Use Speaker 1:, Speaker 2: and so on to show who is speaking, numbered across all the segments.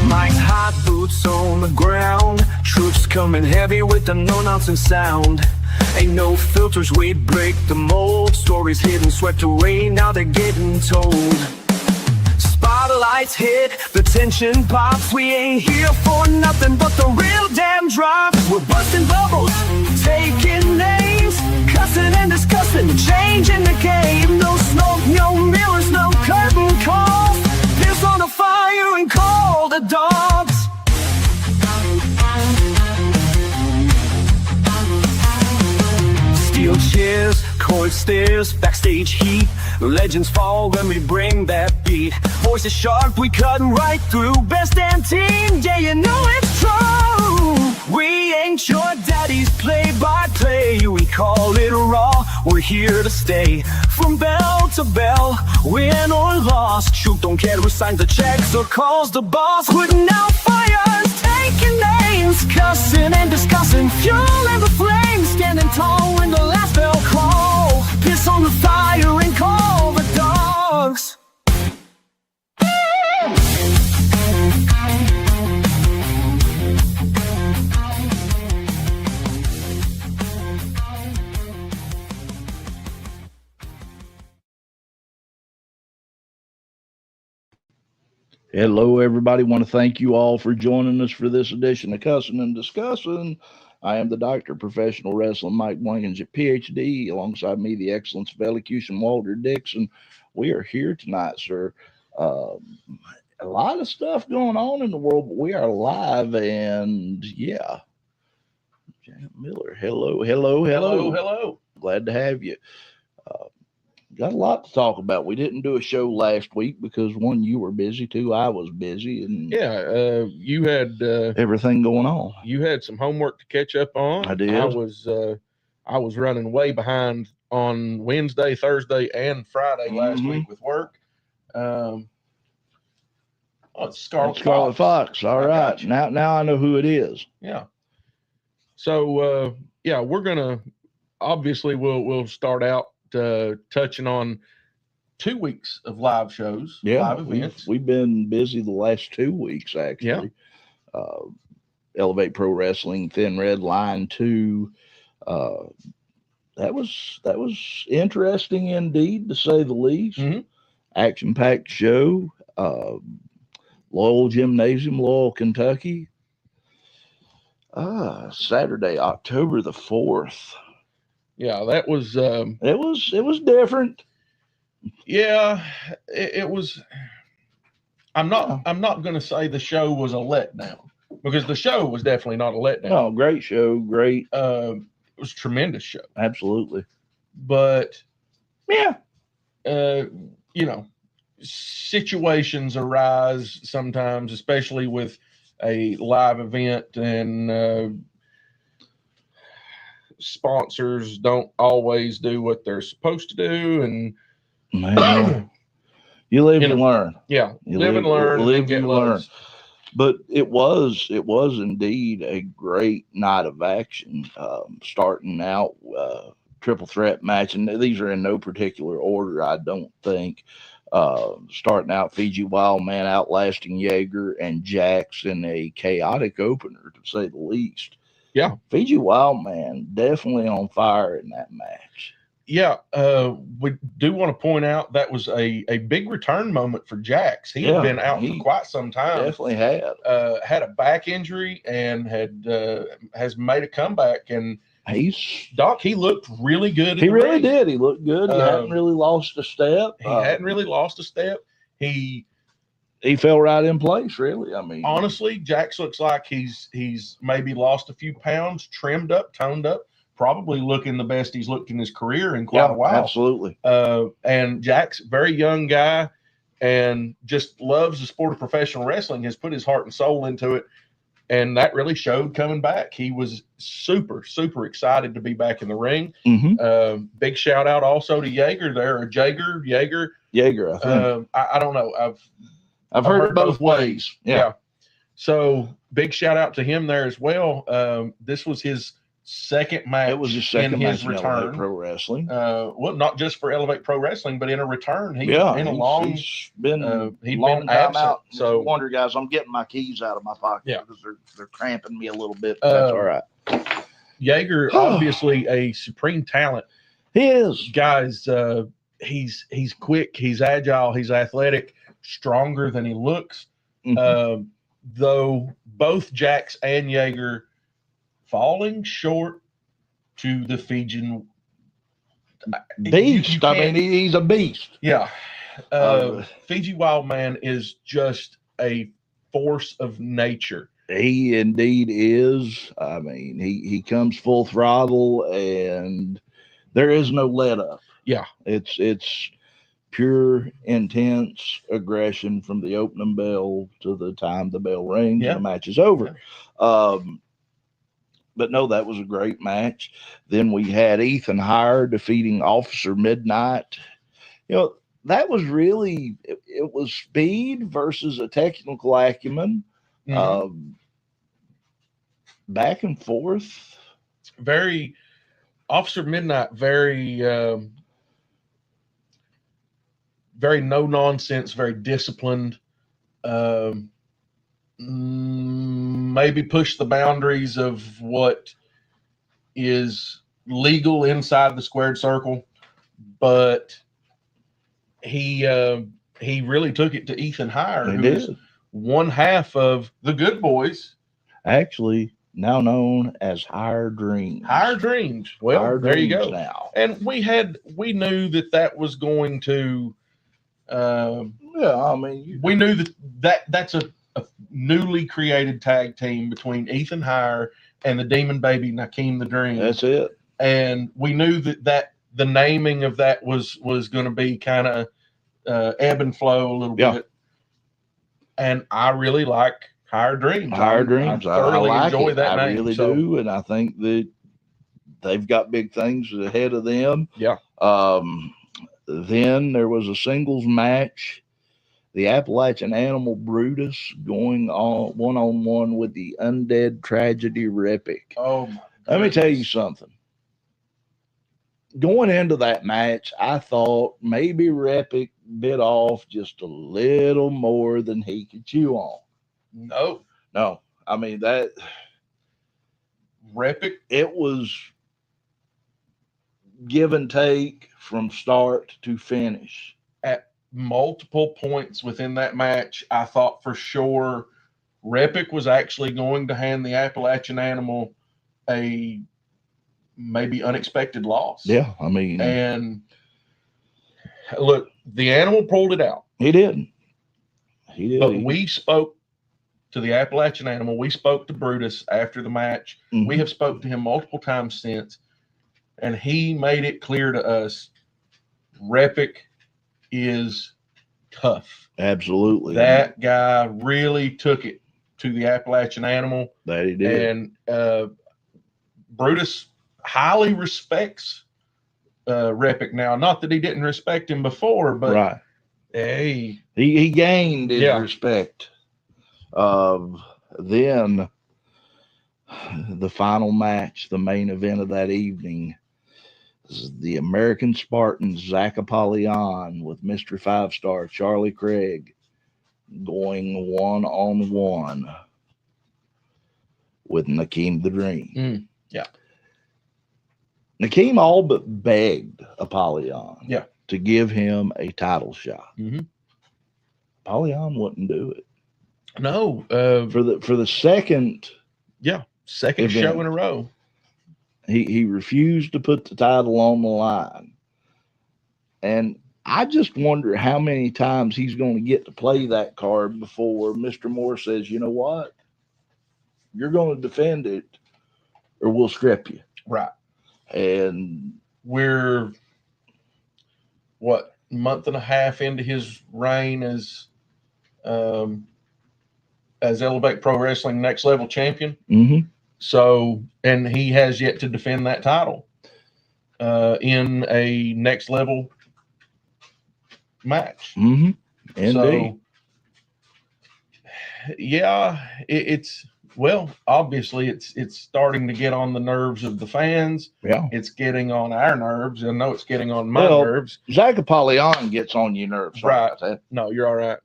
Speaker 1: Mike's hot boots on the ground, troops coming heavy with the no-nonsense sound. Ain't no filters, we break the mold. Stories hidden, swept away, now they're getting told. Spotlights hit, the tension pops. We ain't here for nothing but the real damn drops. We're busting bubbles, taking names, cussing and discussing, changing the game. No smoke, no mirrors, no curtain calls. Piss on the fire and call the dogs. Steel chairs, cold stairs, backstage heat. Legends fall when we bring that beat. Voices sharp, we cutting right through. Best damn team, yeah, you know it's true. We ain't your daddy's play-by-play. We call it raw, we're here to stay. From bell to bell, win or loss. Truth don't care who signs the checks or calls the boss. Putting out fires, taking names, cussing and discussing, fueling the flames. Standing tall when the last bell call. Piss on the fire and call the dogs.
Speaker 2: Hello, everybody. Want to thank you all for joining us for this edition of Cussin Discussin. I am the doctor of professional wrestling, Mike Blankenship, PhD. Alongside me, the excellence of elocution, Walter Dixon. We are here tonight, sir. A lot of stuff going on in the world, but we are live, and yeah. Janet Miller, hello. Glad to have you. Got a lot to talk about. We didn't do a show last week because one, you were busy, two, I was busy, and
Speaker 3: you had
Speaker 2: everything going on.
Speaker 3: You had some homework to catch up on.
Speaker 2: I did.
Speaker 3: I was running way behind on Wednesday, Thursday, and Friday last week with work. It's Scarlet
Speaker 2: Fox. All right, now I know who it is.
Speaker 3: Yeah. So we're gonna obviously we'll start out touching on 2 weeks of live shows, live events.
Speaker 2: We've been busy the last 2 weeks, actually.
Speaker 3: Yeah.
Speaker 2: Elevate Pro Wrestling, Thin Red Line 2. That was interesting indeed, to say the least.
Speaker 3: Mm-hmm.
Speaker 2: Action-packed show. Loyall Gymnasium, Loyall, Kentucky. Saturday, October the 4th.
Speaker 3: Yeah, that was
Speaker 2: it was different.
Speaker 3: Yeah, it was. I'm not going to say the show was a letdown, because the show was definitely not a letdown.
Speaker 2: No, great show, great.
Speaker 3: It was a tremendous show.
Speaker 2: Absolutely.
Speaker 3: But
Speaker 2: yeah,
Speaker 3: situations arise sometimes, especially with a live event, and sponsors don't always do what they're supposed to do, and
Speaker 2: you live and learn.
Speaker 3: Yeah, you live and learn.
Speaker 2: Live and learn. But it was indeed a great night of action. Starting out, triple threat match, and these are in no particular order, I don't think. Starting out, Fiji Wildman outlasting Jaeger and Jax in a chaotic opener, to say the least.
Speaker 3: Yeah,
Speaker 2: Fiji Wildman definitely on fire in that match.
Speaker 3: Yeah, we do want to point out that was a big return moment for Jax. He had been out for quite some time.
Speaker 2: Definitely had
Speaker 3: a back injury and has made a comeback. And he looked really good.
Speaker 2: He really did. He looked good. He hadn't really lost a step. He fell right in place, really. I mean,
Speaker 3: honestly, Jax looks like he's maybe lost a few pounds, trimmed up, toned up, probably looking the best he's looked in his career in quite a while.
Speaker 2: Absolutely.
Speaker 3: And Jax, very young guy, and just loves the sport of professional wrestling, has put his heart and soul into it, and that really showed coming back. He was super, super excited to be back in the ring.
Speaker 2: Mm-hmm.
Speaker 3: Big shout out also to Jaeger there, or Jaeger,
Speaker 2: I think.
Speaker 3: I don't know. I've
Speaker 2: heard it both ways. Yeah.
Speaker 3: So big shout out to him there as well. This was his second match.
Speaker 2: It was his second
Speaker 3: in
Speaker 2: match
Speaker 3: his
Speaker 2: in
Speaker 3: return.
Speaker 2: Elevate Pro Wrestling.
Speaker 3: Well, not just for Elevate Pro Wrestling, but in a return. He's
Speaker 2: been
Speaker 3: he'd
Speaker 2: long
Speaker 3: been
Speaker 2: time
Speaker 3: absent.
Speaker 2: out.
Speaker 3: So
Speaker 2: Wonder guys, I'm getting my keys out of my pocket because they're cramping me a little bit. But that's all right.
Speaker 3: Jaeger, obviously a supreme talent.
Speaker 2: He is.
Speaker 3: Guys, he's quick, he's agile, he's athletic, stronger than he looks. Though both Jax and Jaeger falling short to the Fijian
Speaker 2: beast. I mean, he's a beast.
Speaker 3: Yeah. Fiji Wild Man is just a force of nature.
Speaker 2: He indeed is. I mean, he comes full throttle and there is no let up.
Speaker 3: Yeah.
Speaker 2: It's pure intense aggression from the opening bell to the time the bell rings and the match is over. But no, that was a great match. Then we had Ethan Hire defeating Officer Midnight. That was really, it was speed versus a technical acumen. Back and forth.
Speaker 3: Very, Officer Midnight, very no nonsense, very disciplined. Maybe push the boundaries of what is legal inside the squared circle, but he really took it to Ethan Hire, who is one half of the Good Boys,
Speaker 2: actually now known as Higher Dreams.
Speaker 3: Higher Dreams. Well,
Speaker 2: Higher
Speaker 3: there you
Speaker 2: Dreams
Speaker 3: go.
Speaker 2: Now,
Speaker 3: and we knew that was going to.
Speaker 2: I mean,
Speaker 3: we knew that's a newly created tag team between Ethan Hire and the Demon Baby Nakeem the Dream.
Speaker 2: That's it.
Speaker 3: And we knew that the naming of that was going to be kind of ebb and flow a little bit. And I really like Higher Dreams.
Speaker 2: Higher Dreams.
Speaker 3: I thoroughly enjoy that name.
Speaker 2: I really do, and I think that they've got big things ahead of them.
Speaker 3: Yeah.
Speaker 2: Then there was a singles match. The Appalachian Animal Brutus going on one-on-one with the Undead Tragedy Repic.
Speaker 3: Oh, my
Speaker 2: Let me tell you something. Going into that match, I thought maybe Repic bit off just a little more than he could chew on.
Speaker 3: No.
Speaker 2: I mean, that
Speaker 3: Repic,
Speaker 2: it was give and take from start to finish.
Speaker 3: At multiple points within that match, I thought for sure Repic was actually going to hand the Appalachian Animal a maybe unexpected loss.
Speaker 2: Yeah, I mean,
Speaker 3: and look, the Animal pulled it out.
Speaker 2: He did.
Speaker 3: But we spoke to the Appalachian Animal. We spoke to Brutus after the match.
Speaker 2: Mm-hmm.
Speaker 3: We have spoke to him multiple times since, and he made it clear to us, Repic is tough.
Speaker 2: Absolutely.
Speaker 3: That guy really took it to the Appalachian Animal.
Speaker 2: That he did.
Speaker 3: And Brutus highly respects Repic now. Not that he didn't respect him before, but hey,
Speaker 2: he gained his respect. Then the final match, the main event of that evening, is the American Spartan Zach Apollyon with Mr. 5-Star Charlie Craig going one-on-one with Nakeem the Dream. Nakeem all but begged Apollyon to give him a title shot. Apollyon wouldn't do it.
Speaker 3: No,
Speaker 2: for the second
Speaker 3: event, show in a row.
Speaker 2: He refused to put the title on the line. And I just wonder how many times he's going to get to play that card before Mr. Moore says, you know what? You're going to defend it or we'll strip you.
Speaker 3: Right.
Speaker 2: And
Speaker 3: we're, month and a half into his reign as Elevate Pro Wrestling Next Level champion. So, and he has yet to defend that title in a next level match.
Speaker 2: Indeed.
Speaker 3: So, Yeah, it's well, obviously it's starting to get on the nerves of the fans.
Speaker 2: Yeah.
Speaker 3: It's getting on our nerves. I know it's getting on my
Speaker 2: Well,
Speaker 3: nerves.
Speaker 2: Zach Apollyon gets on your nerves. Sorry
Speaker 3: Right.
Speaker 2: about that.
Speaker 3: No, you're all right.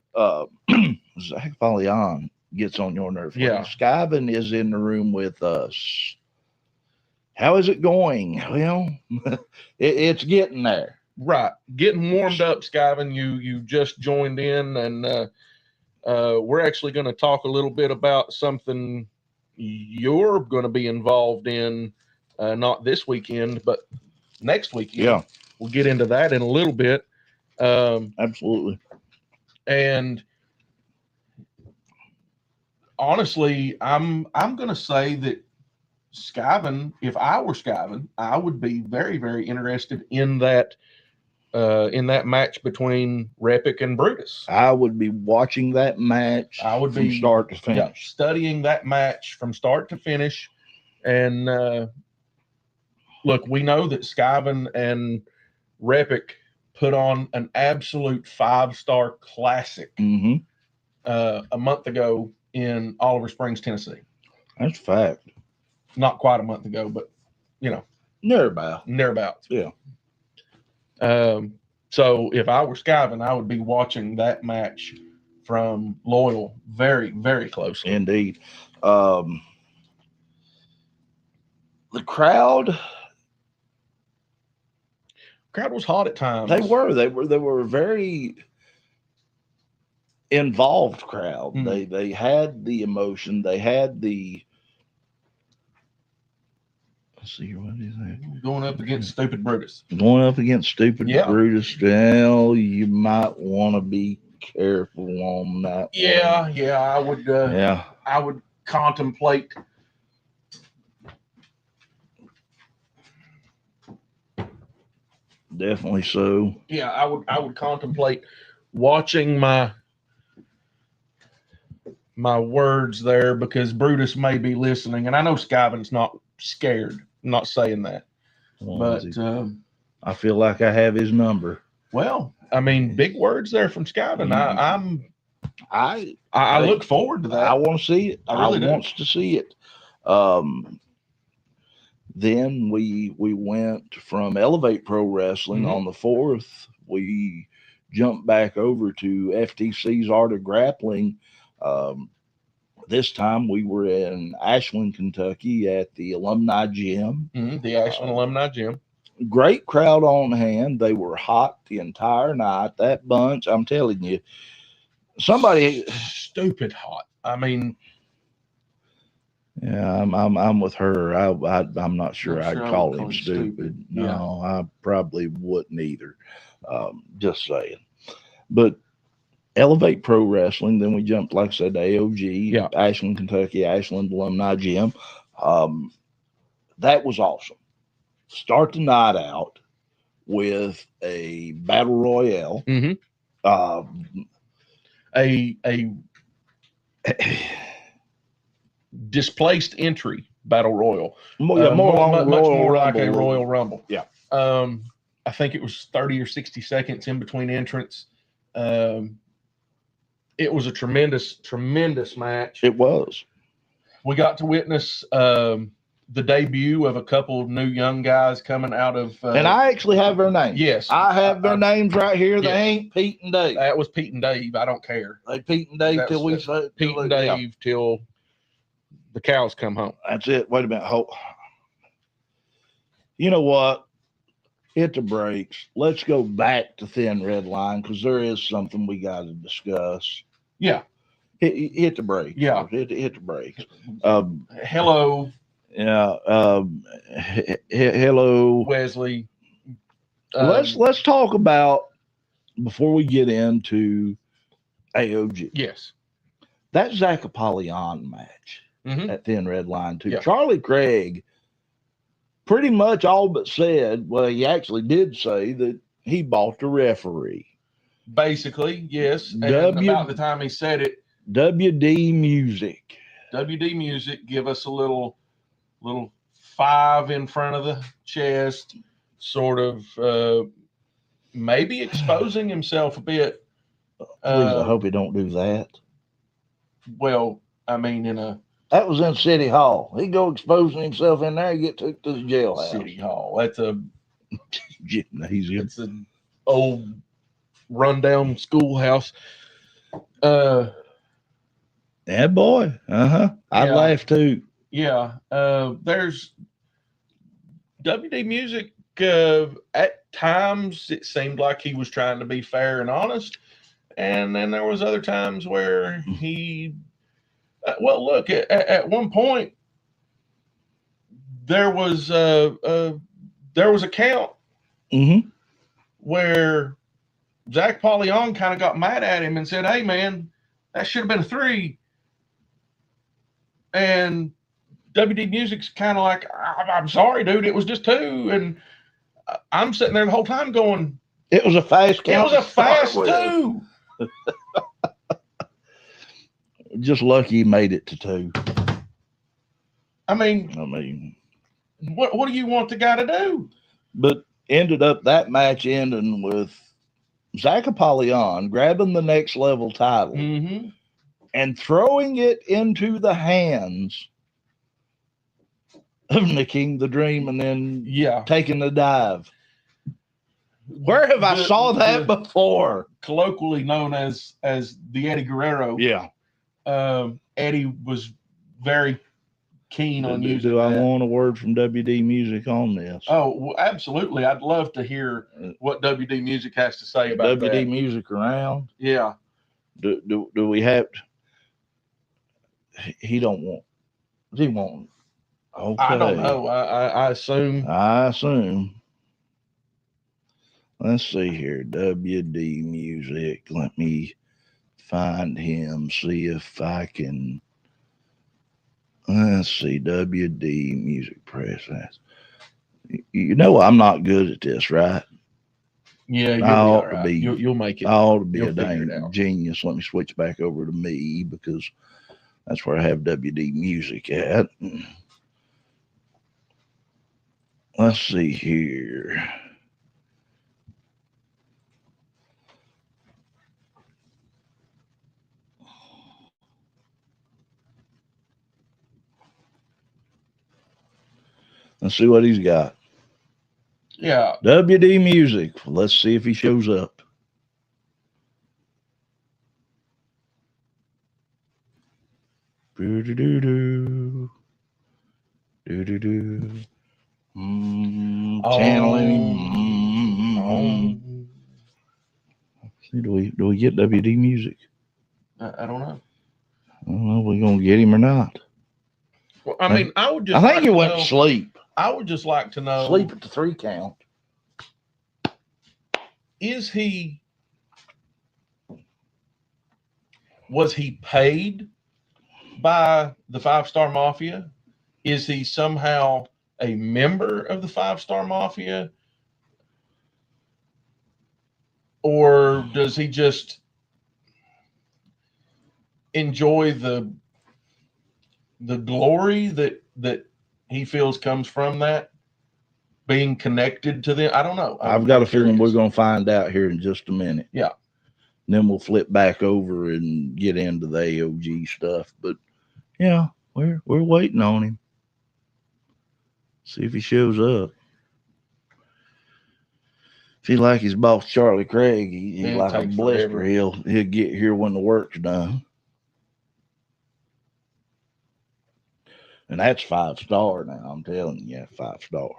Speaker 2: Zach Apollyon gets on your nerves.
Speaker 3: Yeah.
Speaker 2: Skyven is in the room with us. How is it going? Well, it's getting there.
Speaker 3: Right. Getting warmed up, Skyven. You just joined in, and we're actually going to talk a little bit about something you're going to be involved in, not this weekend, but next weekend.
Speaker 2: Yeah.
Speaker 3: We'll get into that in a little bit.
Speaker 2: Absolutely.
Speaker 3: And honestly, I'm going to say that Skyven, if I were Skyven, I would be very, very interested in that match between Repic and Brutus.
Speaker 2: I would be watching that match.
Speaker 3: I would
Speaker 2: from
Speaker 3: be
Speaker 2: start to finish.
Speaker 3: studying that match from start to finish. And look, we know that Skyven and Repic put on an absolute 5-star classic
Speaker 2: Mm-hmm.
Speaker 3: a month ago in Oliver Springs, Tennessee.
Speaker 2: That's a fact.
Speaker 3: Not quite a month ago, but
Speaker 2: Thereabouts.
Speaker 3: thereabouts.
Speaker 2: Yeah.
Speaker 3: So if I were Skyven, I would be watching that match from Loyall very, very closely.
Speaker 2: Indeed. The crowd
Speaker 3: Was hot at times.
Speaker 2: They were a very involved crowd.
Speaker 3: Mm.
Speaker 2: They had the emotion. They had the. Let's see, what is that?
Speaker 3: Going up against Stupid Brutus.
Speaker 2: Going up against Stupid
Speaker 3: Yeah.
Speaker 2: Brutus. Well, you might want to be careful on that.
Speaker 3: Yeah,
Speaker 2: one.
Speaker 3: yeah. I would.
Speaker 2: Yeah.
Speaker 3: I would contemplate.
Speaker 2: Definitely so.
Speaker 3: Yeah, I would contemplate watching my words there, because Brutus may be listening, and I know Skyven's not scared. I'm not saying that, but
Speaker 2: I feel like I have his number.
Speaker 3: well, I mean, big words there from Skyven. I look forward to that.
Speaker 2: I want to see it.
Speaker 3: I really do.
Speaker 2: want to see it. Then we went from Elevate Pro Wrestling
Speaker 3: Mhm.
Speaker 2: on the 4th. We jumped back over to FTC's Art of Grappling. This time we were in Ashland, Kentucky at the Alumni Gym.
Speaker 3: The Ashland Alumni Gym.
Speaker 2: Great crowd on hand. They were hot the entire night. That bunch, I'm telling you, somebody
Speaker 3: Stupid hot. I mean,
Speaker 2: yeah, I'm with her. I'm not sure
Speaker 3: Not
Speaker 2: I'd
Speaker 3: sure I
Speaker 2: call
Speaker 3: would
Speaker 2: him
Speaker 3: call him
Speaker 2: stupid.
Speaker 3: stupid.
Speaker 2: No, I probably wouldn't either. Just saying. But Elevate Pro Wrestling, then we jumped, like I said, to AOG,
Speaker 3: Yeah.
Speaker 2: Ashland, Kentucky, Ashland Alumni Gym. That was awesome. Start the night out with a battle royale.
Speaker 3: Mhm. A displaced entry battle royal.
Speaker 2: Much
Speaker 3: Much
Speaker 2: more
Speaker 3: like a Royal Rumble.
Speaker 2: Yeah.
Speaker 3: I think it was 30 or 60 seconds in between entrants. It was a tremendous, tremendous match.
Speaker 2: It was.
Speaker 3: We got to witness the debut of a couple of new young guys coming out of.
Speaker 2: And I actually have their names.
Speaker 3: Yes,
Speaker 2: I have their names right here. They
Speaker 3: Yes.
Speaker 2: ain't Pete and Dave.
Speaker 3: That was Pete and Dave. I don't care.
Speaker 2: They Pete and Dave till we say
Speaker 3: Pete and
Speaker 2: yeah.
Speaker 3: Dave till the cows come home.
Speaker 2: That's it. Wait a minute. Hold. You know what? Hit the brakes. Let's go back to Thin Red Line, because there is something we got to discuss.
Speaker 3: Yeah.
Speaker 2: Hit the brakes.
Speaker 3: Yeah.
Speaker 2: Hit the brakes.
Speaker 3: Hello,
Speaker 2: Yeah. Hello.
Speaker 3: Wesley.
Speaker 2: Let's talk about, before we get into AOG,
Speaker 3: Yes.
Speaker 2: that Zach Apollyon match
Speaker 3: Mhm.
Speaker 2: at Thin Red Line too.
Speaker 3: Yeah.
Speaker 2: Charlie Craig pretty much all but said, well, he actually did say that he bought the referee.
Speaker 3: Basically, yes. And about the time he said it,
Speaker 2: WD Music.
Speaker 3: WD Music give us a little 5 in front of the chest, sort of maybe exposing himself a bit.
Speaker 2: Please, I hope he don't do that.
Speaker 3: Well, I mean, in a
Speaker 2: That was in City Hall. He go exposing himself in there, get took to the jailhouse.
Speaker 3: City Hall. That's a
Speaker 2: Gymnasium.
Speaker 3: it's an old rundown schoolhouse.
Speaker 2: Yeah, boy. I'd
Speaker 3: Yeah.
Speaker 2: laugh too.
Speaker 3: Yeah. There's WD Music. At times, it seemed like he was trying to be fair and honest, and then there was other times where he. Well, look. At one point, there was a count
Speaker 2: Mm-hmm.
Speaker 3: where Zach Pollion kind of got mad at him and said, "Hey, man, that should have been a 3." And WD Music's kind of like, "I'm sorry, dude, it was just 2." And I'm sitting there the whole time going,
Speaker 2: It was a fast count.
Speaker 3: "It was a fast
Speaker 2: with.
Speaker 3: 2."
Speaker 2: Just lucky he made it to 2.
Speaker 3: I mean, what do you want the guy to do?
Speaker 2: But ended up that match ending with Zach Apollyon grabbing the next level title
Speaker 3: Mm-hmm.
Speaker 2: and throwing it into the hands of King the Dream, and then taking the dive. Where have I saw that before?
Speaker 3: Colloquially known as the Eddie Guerrero.
Speaker 2: Yeah.
Speaker 3: Eddie was very keen on using
Speaker 2: Do I
Speaker 3: that.
Speaker 2: want a word from WD Music on this?
Speaker 3: Oh, well, absolutely. I'd love to hear what WD Music has to say about
Speaker 2: WD
Speaker 3: that.
Speaker 2: Music around?
Speaker 3: Yeah.
Speaker 2: Do we have he don't want he won't. Okay.
Speaker 3: I don't know. I assume.
Speaker 2: Let's see here. WD Music. Let me find him. See if I can. Let's see. WD Music Press. You know I'm not good at this, right?
Speaker 3: Yeah,
Speaker 2: I ought to be.
Speaker 3: You'll make it.
Speaker 2: I ought to be
Speaker 3: You'll
Speaker 2: a
Speaker 3: figure
Speaker 2: dang
Speaker 3: it out.
Speaker 2: genius. Let me switch back over to me because that's where I have WD Music at. Let's see here. Let's see what he's got.
Speaker 3: Yeah.
Speaker 2: WD Music. Let's see if he shows up. Do-do-do-do. Do-do-do. Channeling him. Do we get WD Music?
Speaker 3: I don't know.
Speaker 2: I don't know if we're going to get him or not.
Speaker 3: Well, I mean, I would just.
Speaker 2: I think
Speaker 3: like
Speaker 2: he
Speaker 3: to
Speaker 2: went
Speaker 3: know,
Speaker 2: to sleep.
Speaker 3: I would just like to know.
Speaker 2: Sleep at the 3 count.
Speaker 3: Was he paid by the 5-Star Mafia? Is he somehow a member of the 5-Star Mafia? Or does he just enjoy the glory that he feels comes from that being connected to them? I don't know.
Speaker 2: I've got a feeling we're going to find out here in just a minute.
Speaker 3: Yeah.
Speaker 2: And then we'll flip back over and get into the AOG stuff. But yeah, we're waiting on him. See if he shows up. If he like his boss Charlie Craig, he's like a blister.
Speaker 3: Forever.
Speaker 2: He'll get here when the work's done. And that's 5-star now. I'm telling you, 5-star.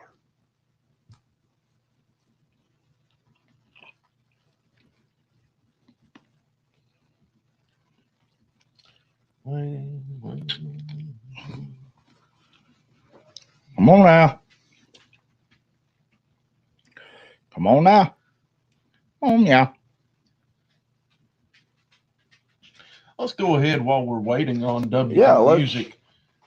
Speaker 2: Come on now. Come on now. Come on now.
Speaker 3: Let's go ahead while we're waiting on WD Music.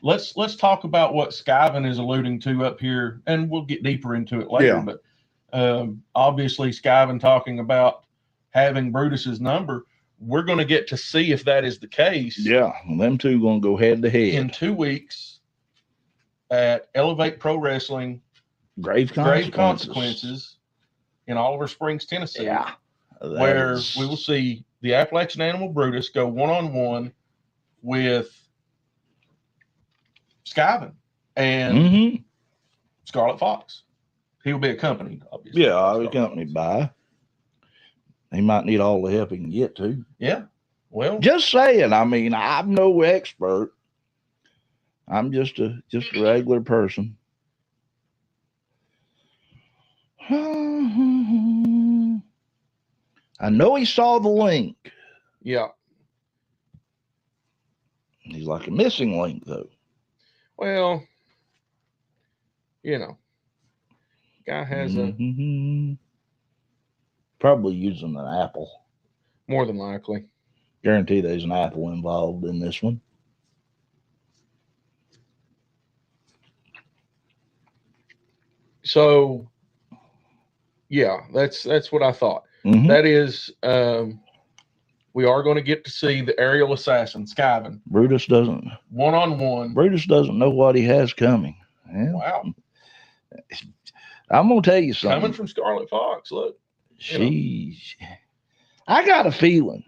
Speaker 3: Let's talk about what Skyven is alluding to up here, and we'll get deeper into it later.
Speaker 2: Yeah.
Speaker 3: But obviously, Skyven talking about having Brutus's number. We're going to get to see if that is the case.
Speaker 2: Yeah, well, them two going to go head to head
Speaker 3: in 2 weeks at Elevate Pro Wrestling.
Speaker 2: Grave
Speaker 3: Consequences in Oliver Springs, Tennessee.
Speaker 2: Yeah.
Speaker 3: Where we will see the Appalachian Animal Brutus go 1-on-1 with Skyven and
Speaker 2: Mm-hmm.
Speaker 3: Scarlet Fox. He will be accompanied, obviously.
Speaker 2: Yeah,
Speaker 3: by
Speaker 2: I'll be
Speaker 3: Scarlet
Speaker 2: accompanied
Speaker 3: Fox.
Speaker 2: by. He might need all the help he can get to.
Speaker 3: Yeah. Well,
Speaker 2: Just saying. I mean, I'm no expert. I'm just a regular person. I know he saw the link.
Speaker 3: yeah.
Speaker 2: He's like a missing link, though.
Speaker 3: Well, you know, guy has
Speaker 2: probably using an apple.
Speaker 3: more than likely.
Speaker 2: Guarantee there's an apple involved in this one.
Speaker 3: So, yeah, that's what I thought.
Speaker 2: Mhm.
Speaker 3: That is, we are going to get to see the aerial assassin, Skyven,
Speaker 2: Brutus doesn't.
Speaker 3: one-on-one.
Speaker 2: Brutus doesn't know what he has coming. Yeah.
Speaker 3: Wow.
Speaker 2: I'm gonna tell you something.
Speaker 3: Coming from Scarlet Fox, look.
Speaker 2: I got a feeling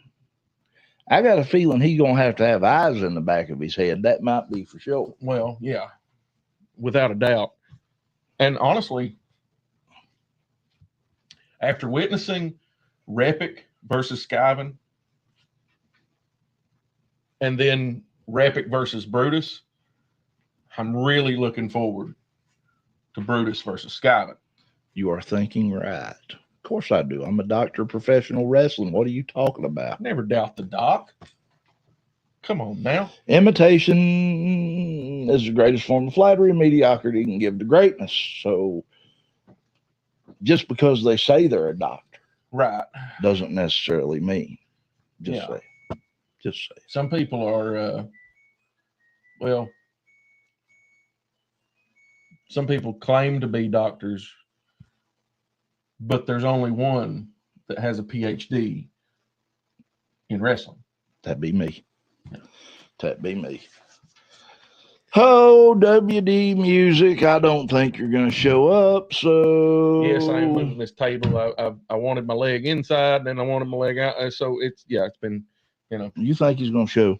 Speaker 2: he's gonna have to have eyes in the back of his head. That might be for sure.
Speaker 3: Well, yeah, without a doubt. And honestly, after witnessing Repic versus Skyven, and then Repic versus Brutus, I'm really looking forward to Brutus versus Skyven.
Speaker 2: You are thinking right. Of course I do. I'm a doctor of professional wrestling. What are you talking about?
Speaker 3: Never doubt the doc. Come on now.
Speaker 2: Imitation is the greatest form of flattery, and mediocrity can give to greatness. So just because they say they're a doctor,
Speaker 3: Right,
Speaker 2: doesn't necessarily mean. Just say.
Speaker 3: Some people are, some people claim to be doctors, but there's only one that has a PhD in wrestling.
Speaker 2: That'd be me. Oh, WD Music, I don't think you're going to show up, so...
Speaker 3: Yes, I am moving this table. I wanted my leg inside, then I wanted my leg out. So it's been,
Speaker 2: You think he's going to show?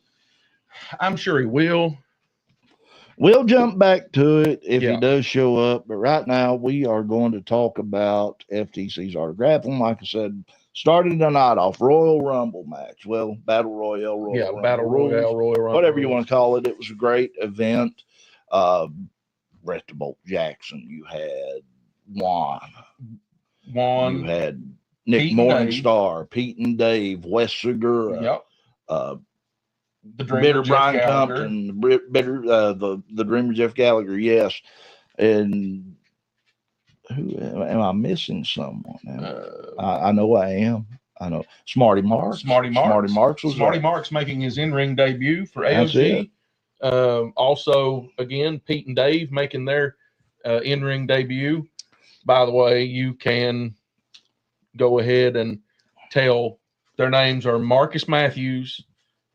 Speaker 3: I'm sure he will.
Speaker 2: We'll jump back to it if he does show up, but right now we are going to talk about FTC's Art of Grappling. Like I said, started the night off, Royal Rumble match. Well, Battle Royale, Royal Rumble, whatever you want to call it. It was a great event. Brett the Bolt Jackson. You had Juan. You had Nick
Speaker 3: Pete
Speaker 2: Morningstar, Pete and Dave, Wes Segura.
Speaker 3: Yep. The
Speaker 2: Bitter Brian
Speaker 3: Gallagher.
Speaker 2: Compton, the Dreamer Jeff Gallagher, yes. And who am I missing? Someone? I know I am. I know Smarty Marks.
Speaker 3: Smarty Marks
Speaker 2: was
Speaker 3: Marks making his in-ring debut for AOG. Also, again, Pete and Dave making their in-ring debut. By the way, you can go ahead and tell their names are Marcus Matthews.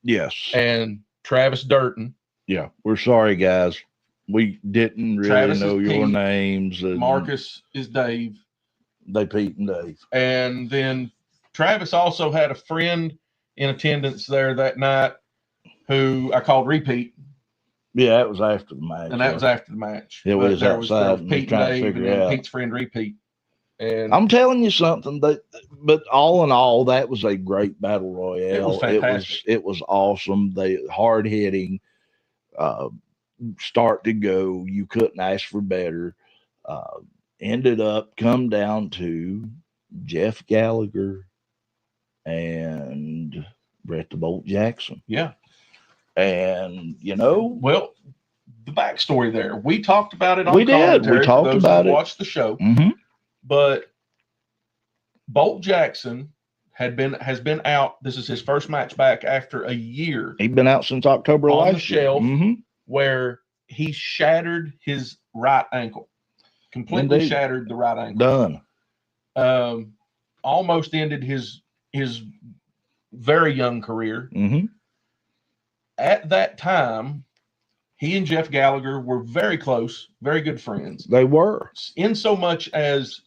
Speaker 2: Yes.
Speaker 3: And Travis Durton.
Speaker 2: Yeah. We're sorry, guys. We didn't really
Speaker 3: Travis
Speaker 2: know your
Speaker 3: Pete.
Speaker 2: names.
Speaker 3: Marcus is Dave.
Speaker 2: They Pete and Dave.
Speaker 3: And then Travis also had a friend in attendance there that night who I called Repeat.
Speaker 2: Yeah, that was after the match.
Speaker 3: And that was after the match.
Speaker 2: It was outside.
Speaker 3: Was Pete and Dave and then Pete's friend Repeat. And
Speaker 2: I'm telling you something, but all in all, that was a great battle royale.
Speaker 3: It was fantastic.
Speaker 2: It was awesome. They hard hitting, start to go. You couldn't ask for better. Ended up come down to Jeff Gallagher and Brett the Bolt Jackson.
Speaker 3: Yeah.
Speaker 2: And
Speaker 3: well, the backstory there. We talked about it on
Speaker 2: We did. We talked about it.
Speaker 3: Watched the show.
Speaker 2: Mm-hmm.
Speaker 3: But Bolt Jackson has been out. This is his first match back after a year.
Speaker 2: He'd been out since October
Speaker 3: on
Speaker 2: last
Speaker 3: the shelf,
Speaker 2: Mm-hmm.
Speaker 3: where he shattered his right ankle. Completely
Speaker 2: Indeed.
Speaker 3: shattered the right ankle.
Speaker 2: Done.
Speaker 3: Almost ended his very young career.
Speaker 2: Mm-hmm.
Speaker 3: At that time, he and Jeff Gallagher were very close, very good friends.
Speaker 2: They were.
Speaker 3: In so much as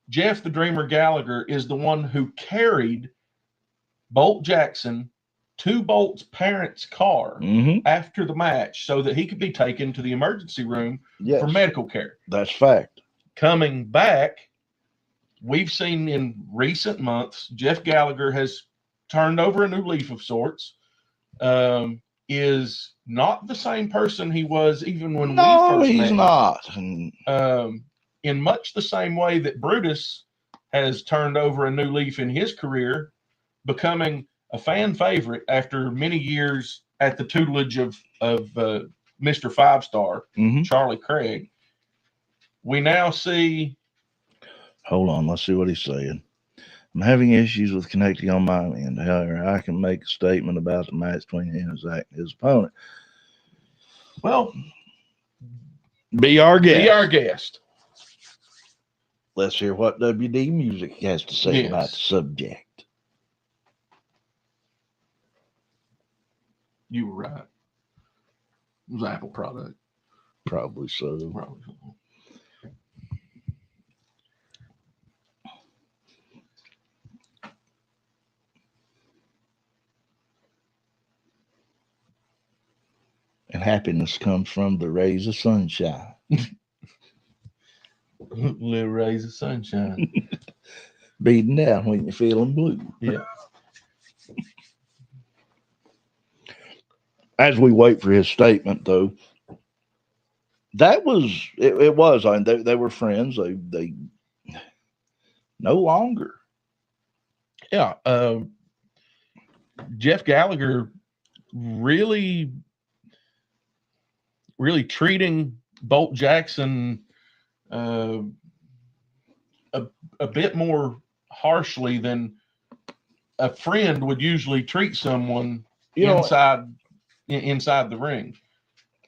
Speaker 3: Jeff the Dreamer Gallagher is the one who carried Bolt Jackson Bolt's parents' car
Speaker 2: Mm-hmm.
Speaker 3: after the match so that he could be taken to the emergency room
Speaker 2: Yes,
Speaker 3: for medical care.
Speaker 2: that's fact.
Speaker 3: Coming back, we've seen in recent months, Jeff Gallagher has turned over a new leaf of sorts. Is not the same person he was even when we first
Speaker 2: he's
Speaker 3: met him.
Speaker 2: not. And
Speaker 3: In much the same way that Brutus has turned over a new leaf in his career, becoming a fan favorite after many years at the tutelage of Mr. Five Star,
Speaker 2: mhm.
Speaker 3: Charlie Craig. We now see.
Speaker 2: Hold on, let's see what he's saying. I'm having issues with connecting on my end. However, I can make a statement about the match between him and Zach and his opponent.
Speaker 3: Well,
Speaker 2: Be our guest.
Speaker 3: be our guest.
Speaker 2: Let's hear what WD Music has to say
Speaker 3: Yes.
Speaker 2: about the subject.
Speaker 3: You were right. It was Apple product.
Speaker 2: Probably so.
Speaker 3: Probably.
Speaker 2: And happiness comes from the rays of sunshine.
Speaker 3: Little rays of sunshine.
Speaker 2: Beating down when you're feeling blue.
Speaker 3: Yeah.
Speaker 2: As we wait for his statement, though, that was it was. I mean, they were friends. They no longer.
Speaker 3: Yeah. Jeff Gallagher really treating Bolt Jackson a bit more harshly than a friend would usually treat someone inside the ring.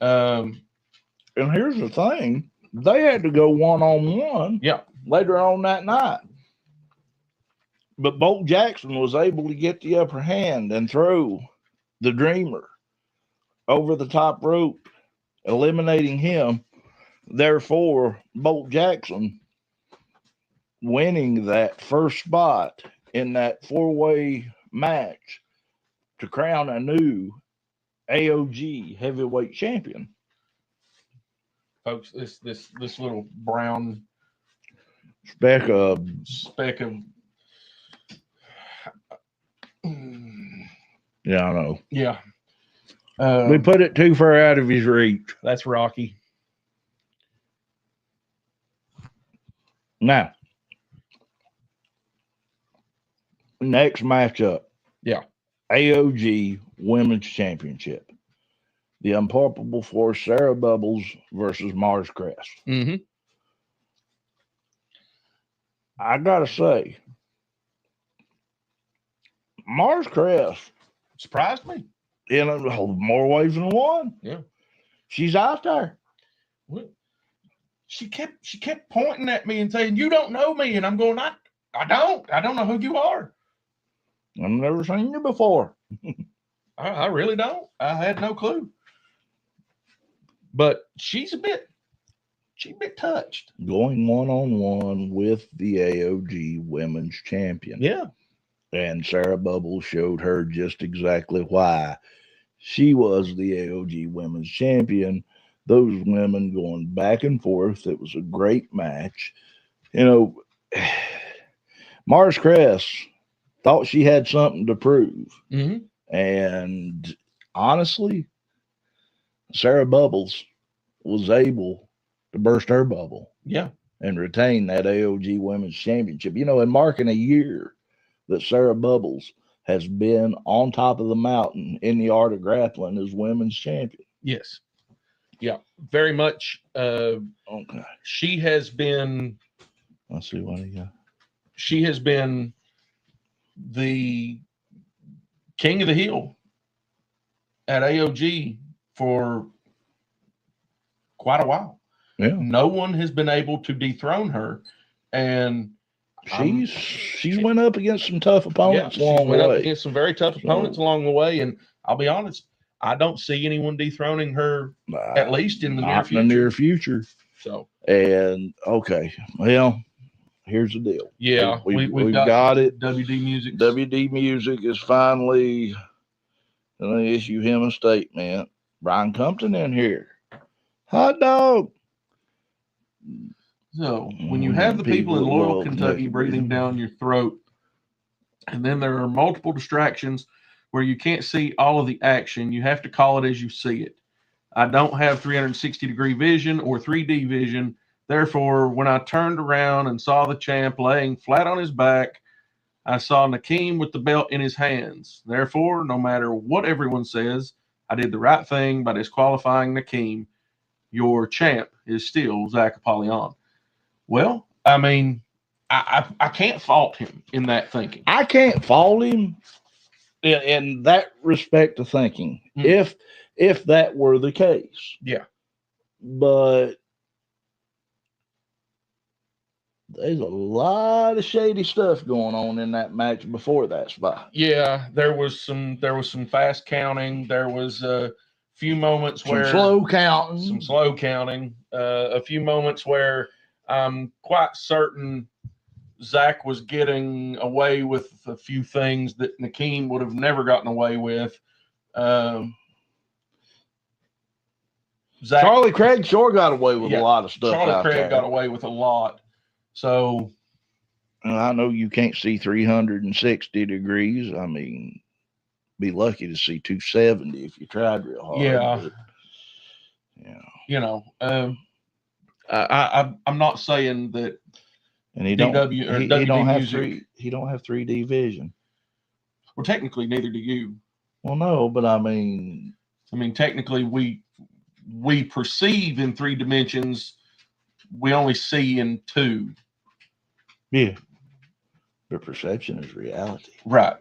Speaker 2: And here's the thing: they had to go one-on-one.
Speaker 3: Yeah.
Speaker 2: Later on that night, but Bolt Jackson was able to get the upper hand and throw the Dreamer over the top rope, eliminating him. Therefore, Bolt Jackson winning that first spot in that four-way match to crown a new AOG heavyweight champion.
Speaker 3: Folks, this little brown
Speaker 2: Speck of yeah, I know.
Speaker 3: Yeah.
Speaker 2: We put it too far out of his reach.
Speaker 3: That's Rocky.
Speaker 2: Now, next matchup.
Speaker 3: Yeah.
Speaker 2: AOG Women's Championship. The Unpulpable Force, Sarah Bubbles versus Mars Crest.
Speaker 3: Mm-hmm.
Speaker 2: I gotta say, Mars Crest
Speaker 3: Surprised me.
Speaker 2: in more ways than one.
Speaker 3: Yeah.
Speaker 2: She's out there.
Speaker 3: What? She kept pointing at me and saying, "You don't know me," and I'm going, I don't know who you are.
Speaker 2: I've never seen you before.
Speaker 3: I really don't. I had no clue. But she's a bit touched.
Speaker 2: Going one-on-one with the AOG Women's Champion.
Speaker 3: Yeah.
Speaker 2: And Sarah Bubbles showed her just exactly why she was the AOG Women's Champion. Those women going back and forth. It was a great match. You know, Mars Crest thought she had something to prove.
Speaker 3: Mm-hmm.
Speaker 2: And honestly, Sarah Bubbles was able to burst her bubble.
Speaker 3: Yeah.
Speaker 2: And retain that AOG Women's Championship. You know, and marking a year that Sarah Bubbles has been on top of the mountain in the art of grappling as women's champion.
Speaker 3: Yes. Yeah. Very much.
Speaker 2: Okay.
Speaker 3: She has been.
Speaker 2: Let's see what he got.
Speaker 3: She has been the king of the hill at AOG for quite a while.
Speaker 2: Yeah.
Speaker 3: No one has been able to dethrone her, and
Speaker 2: she's went up against some tough opponents along the
Speaker 3: up
Speaker 2: way.
Speaker 3: against some very tough opponents along the way, and I'll be honest, I don't see anyone dethroning her at least in the near future.
Speaker 2: In the near future.
Speaker 3: So,
Speaker 2: and okay, well, here's the deal.
Speaker 3: Yeah,
Speaker 2: we've got it.
Speaker 3: WD Music.
Speaker 2: WD Music is finally And I issue him a statement. Brian Compton in here. Hot dog.
Speaker 3: So when you have the people in Loyall, Kentucky breathing down your throat, and then there are multiple distractions where you can't see all of the action, you have to call it as you see it. I don't have 360-degree vision or 3D vision. Therefore, when I turned around and saw the champ laying flat on his back, I saw Nakeem with the belt in his hands. Therefore, no matter what everyone says, I did the right thing by disqualifying Nakeem. Your champ is still Zach Apollyon. Well, I mean, I can't fault him in that thinking.
Speaker 2: I can't fault him in that respect of thinking, if that were the case.
Speaker 3: Yeah.
Speaker 2: But there's a lot of shady stuff going on in that match before that spot.
Speaker 3: Yeah, there was some fast counting. There was a few moments
Speaker 2: Some
Speaker 3: where
Speaker 2: slow counting.
Speaker 3: Some slow counting. A few moments where I'm quite certain Zach was getting away with a few things that Nakeem would have never gotten away with. Zach,
Speaker 2: Charlie Craig sure got away with a lot of stuff.
Speaker 3: Charlie Craig got away with a lot. So
Speaker 2: I know you can't see 360 degrees. I mean, be lucky to see 270 if you tried real hard.
Speaker 3: Yeah.
Speaker 2: But, yeah.
Speaker 3: You know, I'm not saying that.
Speaker 2: And he don't have 3D vision.
Speaker 3: Well, technically, neither do you.
Speaker 2: Well, no, but I mean,
Speaker 3: technically, we perceive in 3 dimensions. We only see in 2.
Speaker 2: Yeah. But perception is reality.
Speaker 3: Right.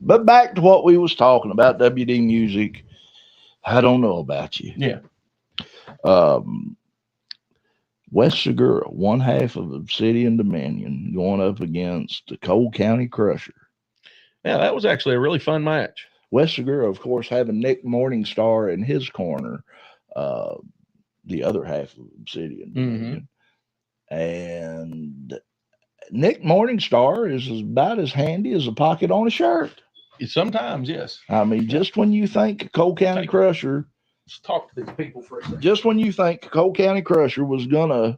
Speaker 2: But back to what we was talking about, WD music. I don't know about you.
Speaker 3: Yeah.
Speaker 2: West Segura, one half of Obsidian Dominion, going up against the Cole County Crusher.
Speaker 3: Yeah, that was actually a really fun match.
Speaker 2: West Segura, of course, having Nick Morningstar in his corner, the other half of Obsidian Dominion. And Nick Morningstar is about as handy as a pocket on a shirt.
Speaker 3: Sometimes, yes.
Speaker 2: I mean, just when you think Cole County Crusher,
Speaker 3: let's talk to these people for a second.
Speaker 2: Just when you think Cole County Crusher was gonna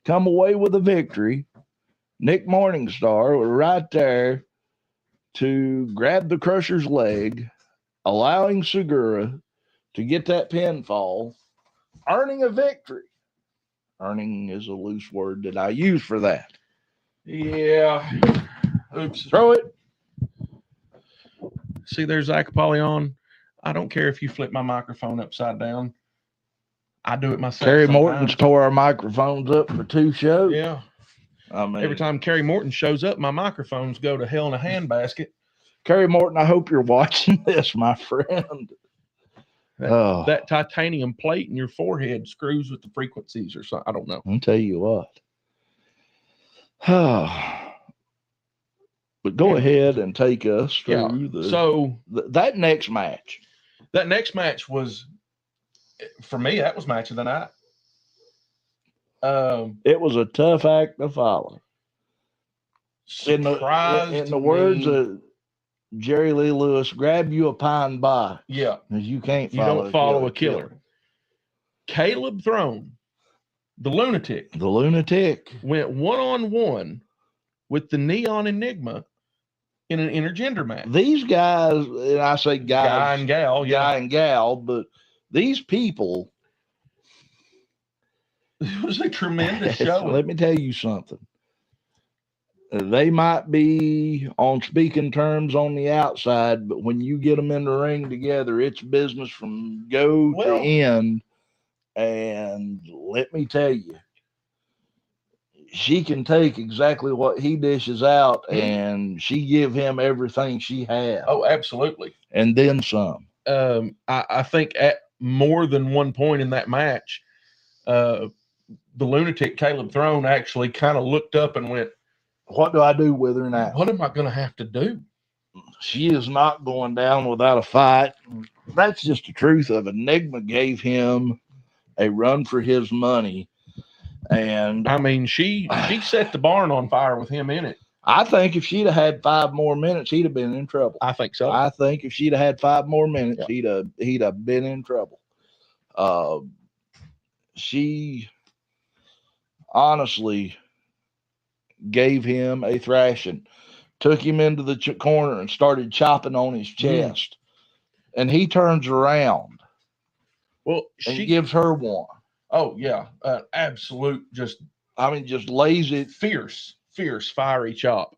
Speaker 2: come away with a victory, Nick Morningstar was right there to grab the Crusher's leg, allowing Segura to get that pinfall, earning a victory. Earning is a loose word that I use for that.
Speaker 3: Yeah. Oops.
Speaker 2: Throw it.
Speaker 3: See, there's Zach Apollyon. I don't care if you flip my microphone upside down. I do it myself.
Speaker 2: Kerry Morton's tore our microphones up for 2 shows.
Speaker 3: Yeah.
Speaker 2: I mean,
Speaker 3: every time Kerry Morton shows up, my microphones go to hell in a handbasket.
Speaker 2: Kerry Morton, I hope you're watching this, my friend.
Speaker 3: That titanium plate in your forehead screws with the frequencies or something. I don't know.
Speaker 2: I'll tell you what. But go ahead and take us through that next match.
Speaker 3: That next match was, for me, that was match of the night.
Speaker 2: It was a tough act to follow. In the words of Jerry Lee Lewis, grab you a pine by.
Speaker 3: Yeah.
Speaker 2: Because you don't
Speaker 3: follow a killer. Caleb Throne, the lunatic, went one-on-one with the Neon Enigma in an intergender match.
Speaker 2: These guys, and I say
Speaker 3: guy and gal,
Speaker 2: but these people.
Speaker 3: It was a tremendous show.
Speaker 2: Let me tell you something. They might be on speaking terms on the outside, but when you get them in the ring together, it's business from go to end. And let me tell you, she can take exactly what he dishes out, and she give him everything she has.
Speaker 3: Oh, absolutely.
Speaker 2: And then some.
Speaker 3: I think at more than one point in that match, the lunatic Caleb Throne actually kind of looked up and went,
Speaker 2: what do I do with her now?
Speaker 3: What am I going to have to do?
Speaker 2: She is not going down without a fight. That's just the truth of it. Enigma gave him a run for his money. And
Speaker 3: I mean, she set the barn on fire with him in it.
Speaker 2: I think if she'd have had 5 more minutes, he'd have been in trouble.
Speaker 3: I think so.
Speaker 2: I think if she'd have had 5 more minutes,
Speaker 3: Yeah.
Speaker 2: he'd have been in trouble. She honestly gave him a thrashing, took him into the corner and started chopping on his chest. And he turns around and gives her one.
Speaker 3: Oh, yeah. Absolute just
Speaker 2: lays it.
Speaker 3: Fierce, fiery chop.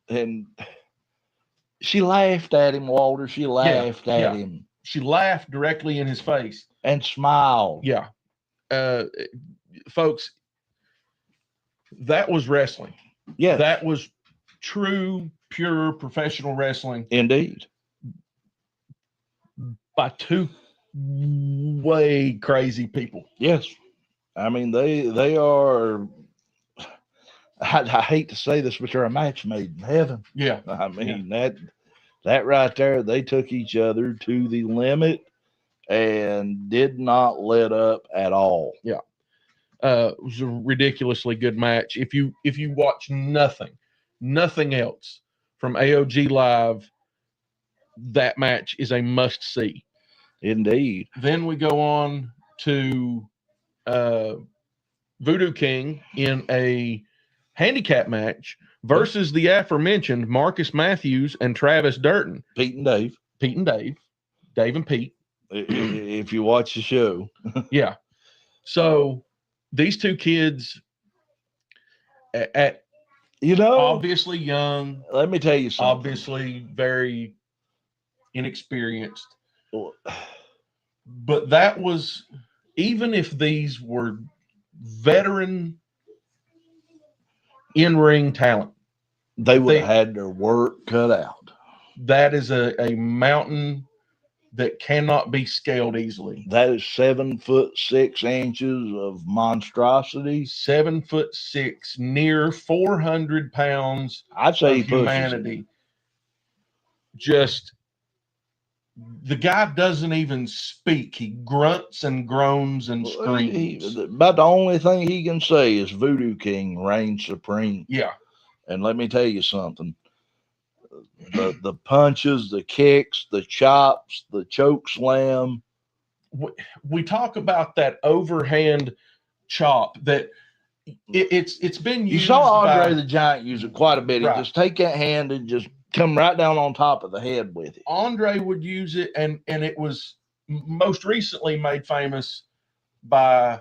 Speaker 2: And she laughed at him, Walter. She laughed at him.
Speaker 3: She laughed directly in his face.
Speaker 2: And smiled.
Speaker 3: Yeah. Folks, that was wrestling.
Speaker 2: Yeah.
Speaker 3: That was true, pure professional wrestling.
Speaker 2: Indeed.
Speaker 3: By 2 way crazy people.
Speaker 2: Yes. I mean, they are, I hate to say this, but they're a match made in heaven.
Speaker 3: Yeah.
Speaker 2: I mean, that right there, they took each other to the limit and did not let up at all.
Speaker 3: Yeah. It was a ridiculously good match. If you watch nothing else from AOG Live, that match is a must see.
Speaker 2: Indeed.
Speaker 3: Then we go on to Voodoo King in a handicap match versus the aforementioned Marcus Matthews and Travis Durton.
Speaker 2: Pete and Dave.
Speaker 3: Dave and Pete.
Speaker 2: If you watch the show.
Speaker 3: Yeah. So these 2 kids at obviously young.
Speaker 2: Let me tell you something.
Speaker 3: Obviously very inexperienced. But that was, even if these were veteran in-ring talent,
Speaker 2: they would have had their work cut out.
Speaker 3: That is a mountain that cannot be scaled easily.
Speaker 2: That is 7'6" of monstrosity.
Speaker 3: 7'6", near 400 pounds.
Speaker 2: I'd say
Speaker 3: of humanity. Just, the guy doesn't even speak. He grunts and groans and screams.
Speaker 2: About the only thing he can say is Voodoo King reigns supreme.
Speaker 3: Yeah.
Speaker 2: And let me tell you something. The punches, the kicks, the chops, the choke slam.
Speaker 3: We talk about that overhand chop that it's been used.
Speaker 2: You saw Andre the Giant use it quite a bit.
Speaker 3: Right.
Speaker 2: He just take that hand and just come right down on top of the head with it.
Speaker 3: Andre would use it, and it was most recently made famous by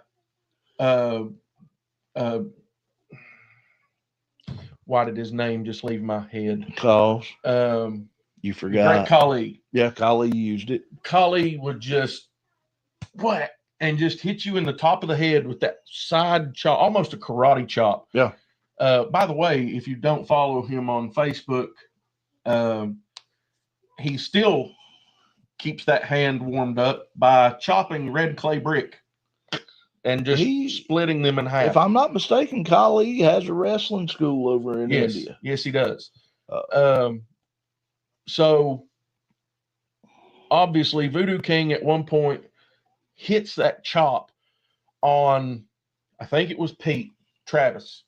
Speaker 3: why did his name just leave my head?
Speaker 2: Because you forgot.
Speaker 3: Great Khali.
Speaker 2: Yeah, Khali used it.
Speaker 3: Khali would just whack and just hit you in the top of the head with that side chop, almost a karate chop.
Speaker 2: Yeah.
Speaker 3: By the way, if you don't follow him on Facebook, he still keeps that hand warmed up by chopping red clay brick and just splitting them in half.
Speaker 2: If I'm not mistaken, Khali has a wrestling school over in India.
Speaker 3: Yes, he does. So obviously Voodoo King at one point hits that chop on, I think it was Travis.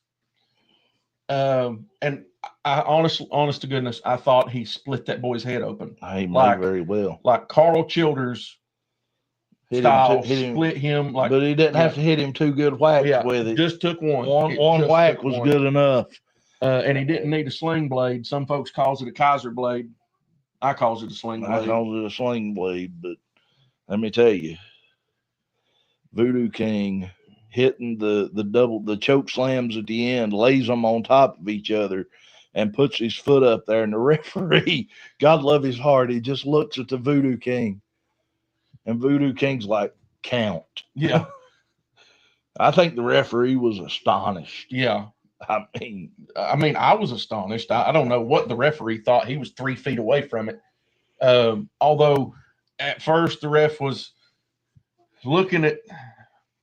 Speaker 3: And I honest to goodness, I thought he split that boy's head open.
Speaker 2: He might very well.
Speaker 3: Like Carl Childers split him. Like,
Speaker 2: but he didn't have to hit him 2 good whacks with it.
Speaker 3: Just took one.
Speaker 2: One whack was good enough.
Speaker 3: And he didn't need a sling blade. Some folks calls it a Kaiser blade. I calls it a sling blade.
Speaker 2: I calls it a sling blade, but let me tell you, Voodoo King hitting the choke slams at the end, lays them on top of each other and puts his foot up there. And the referee, God love his heart, he just looks at the Voodoo King. And Voodoo King's like, count.
Speaker 3: Yeah.
Speaker 2: I think the referee was astonished.
Speaker 3: Yeah.
Speaker 2: I mean,
Speaker 3: I was astonished. I don't know what the referee thought. He was 3 feet away from it. Although at first the ref was looking at.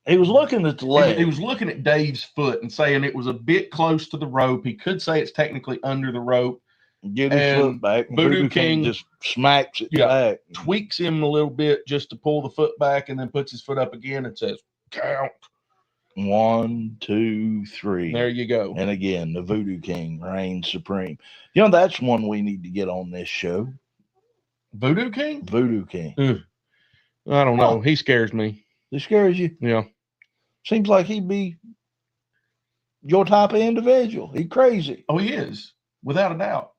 Speaker 2: He was looking at the leg.
Speaker 3: He was looking at Dave's foot and saying it was a bit close to the rope. He could say it's technically under the rope.
Speaker 2: Get his foot back.
Speaker 3: Voodoo King
Speaker 2: just smacks it back.
Speaker 3: Tweaks him a little bit just to pull the foot back and then puts his foot up again and says, count.
Speaker 2: 1, 2, 3.
Speaker 3: There you go.
Speaker 2: And again, the Voodoo King reigns supreme. You know, that's one we need to get on this show.
Speaker 3: Voodoo King?
Speaker 2: Voodoo King.
Speaker 3: I don't know. He scares me.
Speaker 2: He scares you?
Speaker 3: Yeah.
Speaker 2: Seems like he'd be your type of individual. He crazy.
Speaker 3: Oh, he is, without a doubt.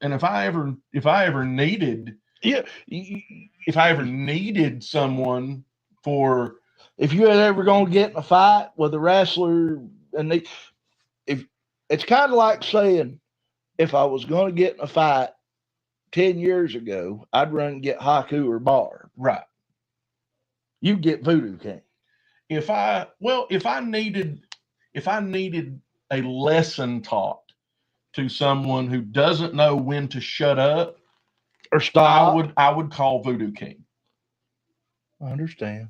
Speaker 3: And if I ever needed,
Speaker 2: Yeah,
Speaker 3: if I ever needed someone for,
Speaker 2: if you had ever going to get in a fight with a wrestler, and if it's kind of like saying, if I was going to get in a fight 10 years ago, I'd run and get Haku or Barb.
Speaker 3: right.
Speaker 2: You get Voodoo King.
Speaker 3: If I needed a lesson taught to someone who doesn't know when to shut up
Speaker 2: Or stop.
Speaker 3: I would call Voodoo King.
Speaker 2: I understand.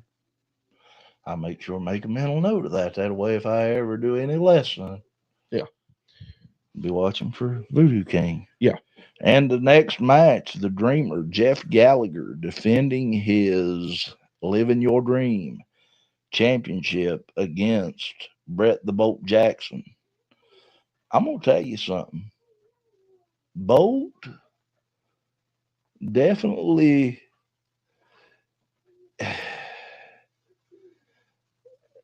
Speaker 2: I'll make sure to make a mental note of that. That way, if I ever do any lesson,
Speaker 3: yeah,
Speaker 2: be watching for Voodoo King.
Speaker 3: Yeah.
Speaker 2: And the next match, the Dreamer, Jeff Gallagher, defending his Living Your Dream championship against Brett the Bolt Jackson. I'm going to tell you something. Bolt definitely,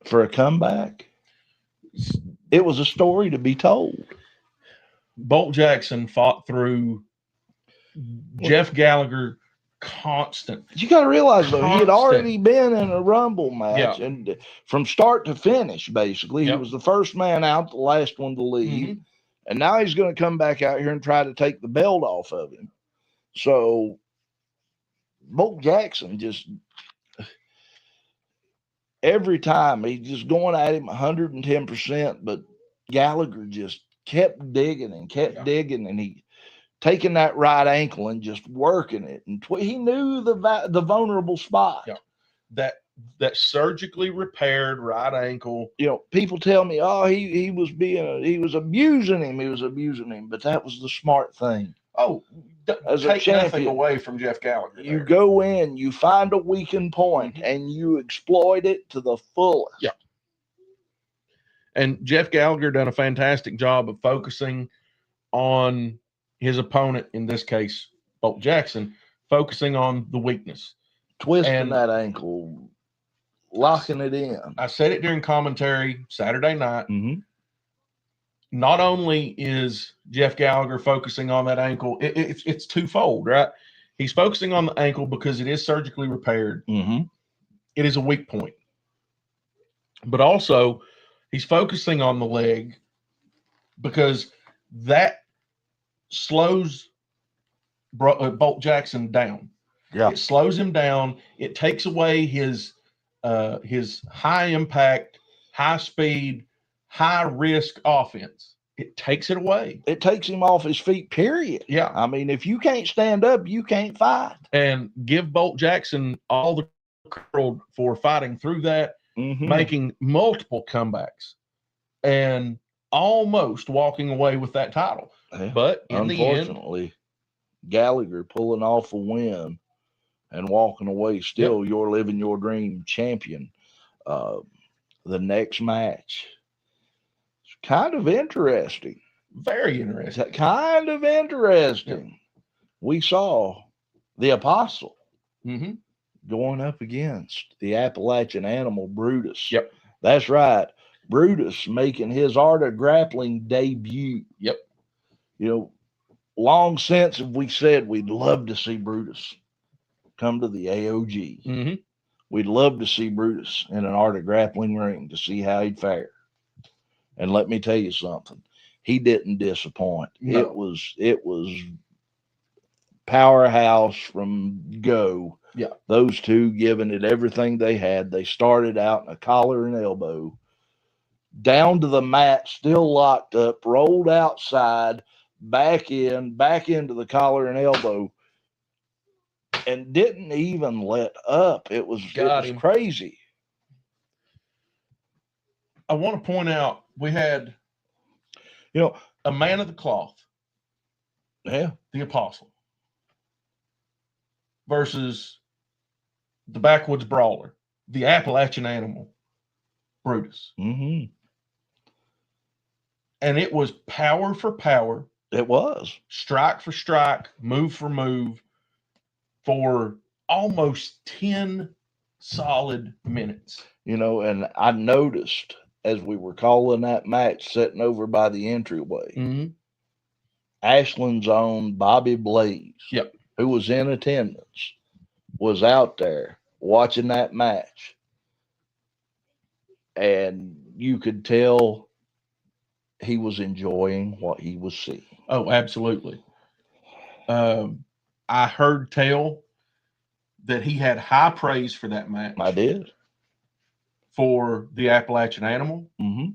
Speaker 2: for a comeback, it was a story to be told.
Speaker 3: Bolt Jackson fought through Jeff Gallagher constant.
Speaker 2: You got to realize, though, he had already been in a Rumble match, and from start to finish, basically, he was the first man out, the last one to leave, and now he's going to come back out here and try to take the belt off of him. So, Bolt Jackson just, every time, he's just going at him 110%, but Gallagher just kept digging and kept digging, and he taking that right ankle and just working it, and he knew the vulnerable spot.
Speaker 3: Yeah. That surgically repaired right ankle.
Speaker 2: You know, people tell me, oh, he was abusing him, but that was the smart thing.
Speaker 3: Oh,
Speaker 2: as
Speaker 3: take
Speaker 2: a champion,
Speaker 3: nothing away from Jeff Gallagher.
Speaker 2: You go in, you find a weakened point, and you exploit it to the fullest.
Speaker 3: Yeah. And Jeff Gallagher done a fantastic job of focusing on his opponent, in this case, Bolt Jackson, focusing on the weakness.
Speaker 2: Twisting that ankle, locking it in.
Speaker 3: I said it during commentary Saturday night. Not only is Jeff Gallagher focusing on that ankle, it's twofold, right? He's focusing on the ankle because it is surgically repaired. It is a weak point. But also, he's focusing on the leg because that slows Bolt Jackson down.
Speaker 2: Yeah.
Speaker 3: It slows him down. It takes away his high impact, high speed, high risk offense. It takes it away.
Speaker 2: It takes him off his feet, period.
Speaker 3: Yeah.
Speaker 2: I mean, if you can't stand up, you can't fight.
Speaker 3: And give Bolt Jackson all the credit for fighting through that, making multiple comebacks, and almost walking away with that title.
Speaker 2: Yeah.
Speaker 3: But
Speaker 2: unfortunately, Gallagher pulling off a win and walking away still your Living Your Dream champion. The next match, it's kind of interesting.
Speaker 3: Very interesting.
Speaker 2: Kind of interesting.
Speaker 3: Yep.
Speaker 2: We saw the Apostle going up against the Appalachian Animal, Brutus.
Speaker 3: Yep.
Speaker 2: That's right. Brutus making his art of grappling debut.
Speaker 3: Yep.
Speaker 2: You know, long since we said we'd love to see Brutus come to the AOG. We'd love to see Brutus in an art of grappling ring to see how he'd fare. And let me tell you something. He didn't disappoint.
Speaker 3: No.
Speaker 2: It was powerhouse from go.
Speaker 3: Yeah.
Speaker 2: Those two giving it everything they had. They started out in a collar and elbow, down to the mat, still locked up, rolled outside, back into the collar and elbow, and didn't even let up. It was crazy.
Speaker 3: I want to point out we had, a man of the cloth.
Speaker 2: Yeah.
Speaker 3: The Apostle versus the backwoods brawler, the Appalachian Animal. Brutus.
Speaker 2: Mm-hmm.
Speaker 3: And it was power for power,
Speaker 2: It was.
Speaker 3: strike for strike, move for move for almost 10 solid minutes.
Speaker 2: And I noticed as we were calling that match sitting over by the entryway,
Speaker 3: Mm-hmm.
Speaker 2: Ashland's own Bobby Blaze,
Speaker 3: Yep.
Speaker 2: who was in attendance, was out there watching that match. And you could tell he was enjoying what he was seeing.
Speaker 3: Oh, absolutely. I heard tell that he had high praise for that match.
Speaker 2: I did.
Speaker 3: For the Appalachian Animal,
Speaker 2: Mm-hmm.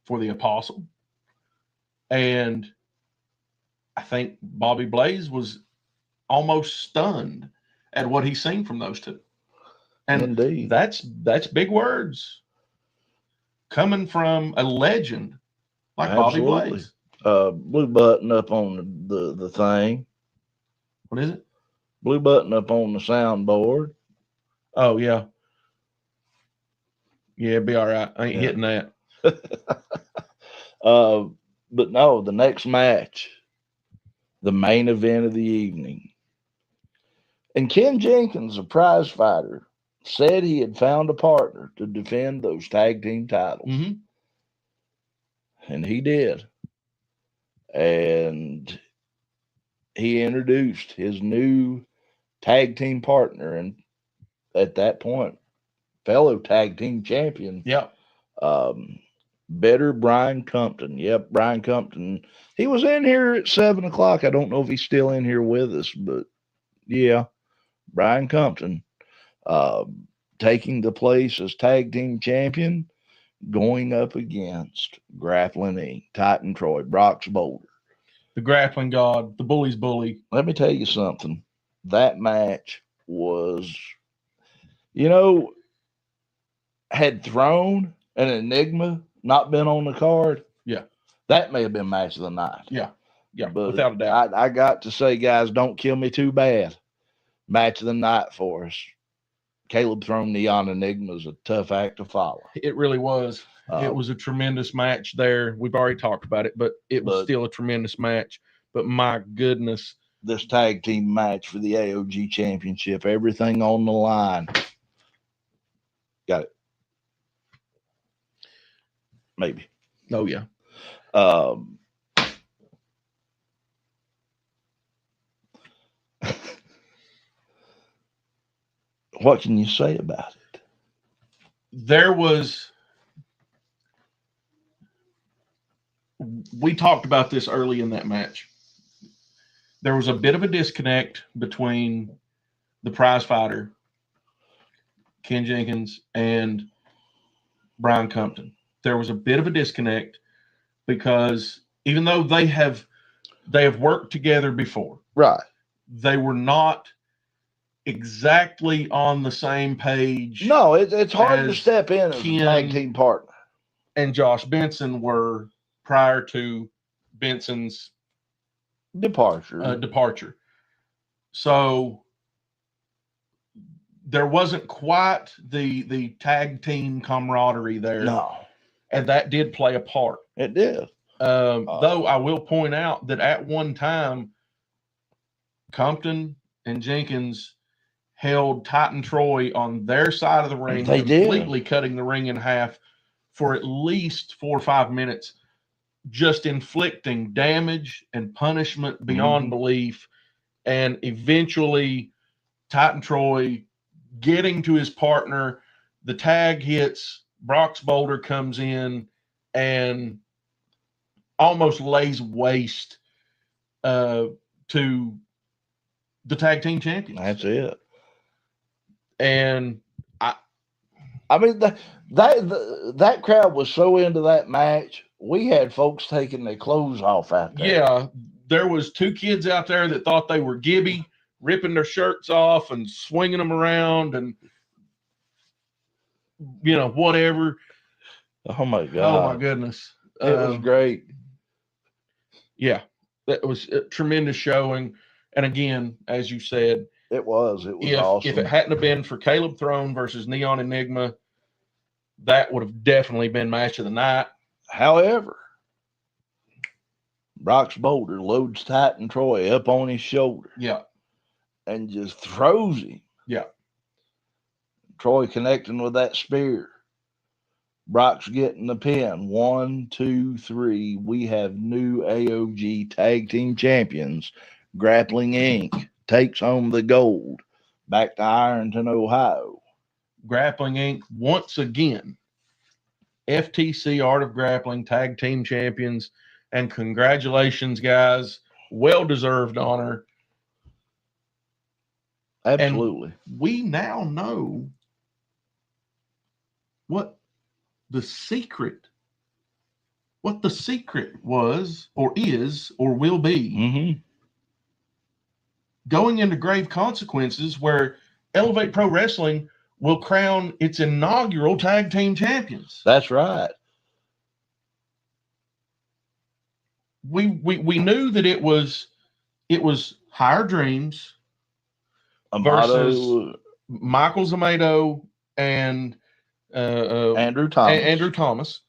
Speaker 3: for the Apostle. And I think Bobby Blaze was almost stunned at what he's seen from those two. And
Speaker 2: Indeed.
Speaker 3: that's big words coming from a legend like
Speaker 2: Absolutely.
Speaker 3: Bobby Blaze.
Speaker 2: Blue button up on the thing.
Speaker 3: What is it?
Speaker 2: Blue button up on the soundboard.
Speaker 3: Oh, yeah. Yeah, it'd be all right. I ain't hitting that.
Speaker 2: But no, the next match, the main event of the evening. And Ken Jenkins, a prize fighter, said he had found a partner to defend those tag team titles.
Speaker 3: Mm-hmm.
Speaker 2: And he did. And he introduced his new tag team partner, and at that point, fellow tag team champion.
Speaker 3: Yep.
Speaker 2: Better Brian Compton. Yep, Brian Compton. He was in here at 7:00. I don't know if he's still in here with us, but yeah, Brian Compton taking the place as tag team champion, going up against Grappling Inc., Titan Troy, Brock's Boulder.
Speaker 3: The grappling god, the bully's bully.
Speaker 2: Let me tell you something. That match was, had Throne and Enigma not been on the card,
Speaker 3: yeah,
Speaker 2: that may have been match of the night.
Speaker 3: Yeah,
Speaker 2: but
Speaker 3: without a doubt.
Speaker 2: I got to say, guys, don't kill me too bad. Match of the night for us. Caleb Throne, Neon Enigma is a tough act to follow.
Speaker 3: It really was. It was a tremendous match there. We've already talked about it, but it was still a tremendous match. But my goodness.
Speaker 2: This tag team match for the AOG championship, everything on the line. Got it. Maybe.
Speaker 3: Oh, yeah.
Speaker 2: What can you say about it?
Speaker 3: We talked about this early in that match. There was a bit of a disconnect between the prize fighter, Ken Jenkins, and Brian Compton. There was a bit of a disconnect because even though they have worked together before,
Speaker 2: right?
Speaker 3: They were not exactly on the same page.
Speaker 2: No, it's hard to step in as
Speaker 3: Ken
Speaker 2: a tag team partner.
Speaker 3: And Josh Benson were prior to Benson's departure. So there wasn't quite the tag team camaraderie there.
Speaker 2: No.
Speaker 3: And that did play a part.
Speaker 2: It did.
Speaker 3: Though I will point out that at one time, Compton and Jenkins held Titan Troy on their side of the ring, completely cutting the ring in half for at least 4 or 5 minutes, just inflicting damage and punishment beyond belief. And eventually, Titan Troy getting to his partner, the tag hits, Brock's Boulder comes in and almost lays waste to the tag team champions.
Speaker 2: That's it.
Speaker 3: And
Speaker 2: I mean, that crowd was so into that match. We had folks taking their clothes off out there.
Speaker 3: Yeah, there was 2 kids out there that thought they were Gibby, ripping their shirts off and swinging them around and, whatever.
Speaker 2: Oh, my God.
Speaker 3: Oh, my goodness.
Speaker 2: It was great.
Speaker 3: Yeah, that was a tremendous showing. And again, as you said,
Speaker 2: it was awesome.
Speaker 3: If it hadn't have been for Caleb Throne versus Neon Enigma, that would have definitely been match of the night.
Speaker 2: However, Brock's Boulder loads Titan Troy up on his shoulder.
Speaker 3: Yeah.
Speaker 2: And just throws him.
Speaker 3: Yeah.
Speaker 2: Troy connecting with that spear. Brock's getting the pin. 1, 2, 3. We have new AOG Tag Team Champions. Grappling Inc. takes home the gold. Back to Ironton, Ohio.
Speaker 3: Grappling Inc. once again. FTC Art of Grappling Tag Team Champions. And congratulations, guys. Well-deserved honor.
Speaker 2: Absolutely.
Speaker 3: And we now know what the secret was or is or will be.
Speaker 2: Mm-hmm.
Speaker 3: Going into Grave Consequences, where Elevate Pro Wrestling will crown its inaugural tag team champions.
Speaker 2: That's right.
Speaker 3: We knew that it was Higher Dreams versus Michael Zamado and
Speaker 2: Andrew Thomas.
Speaker 3: Andrew Thomas.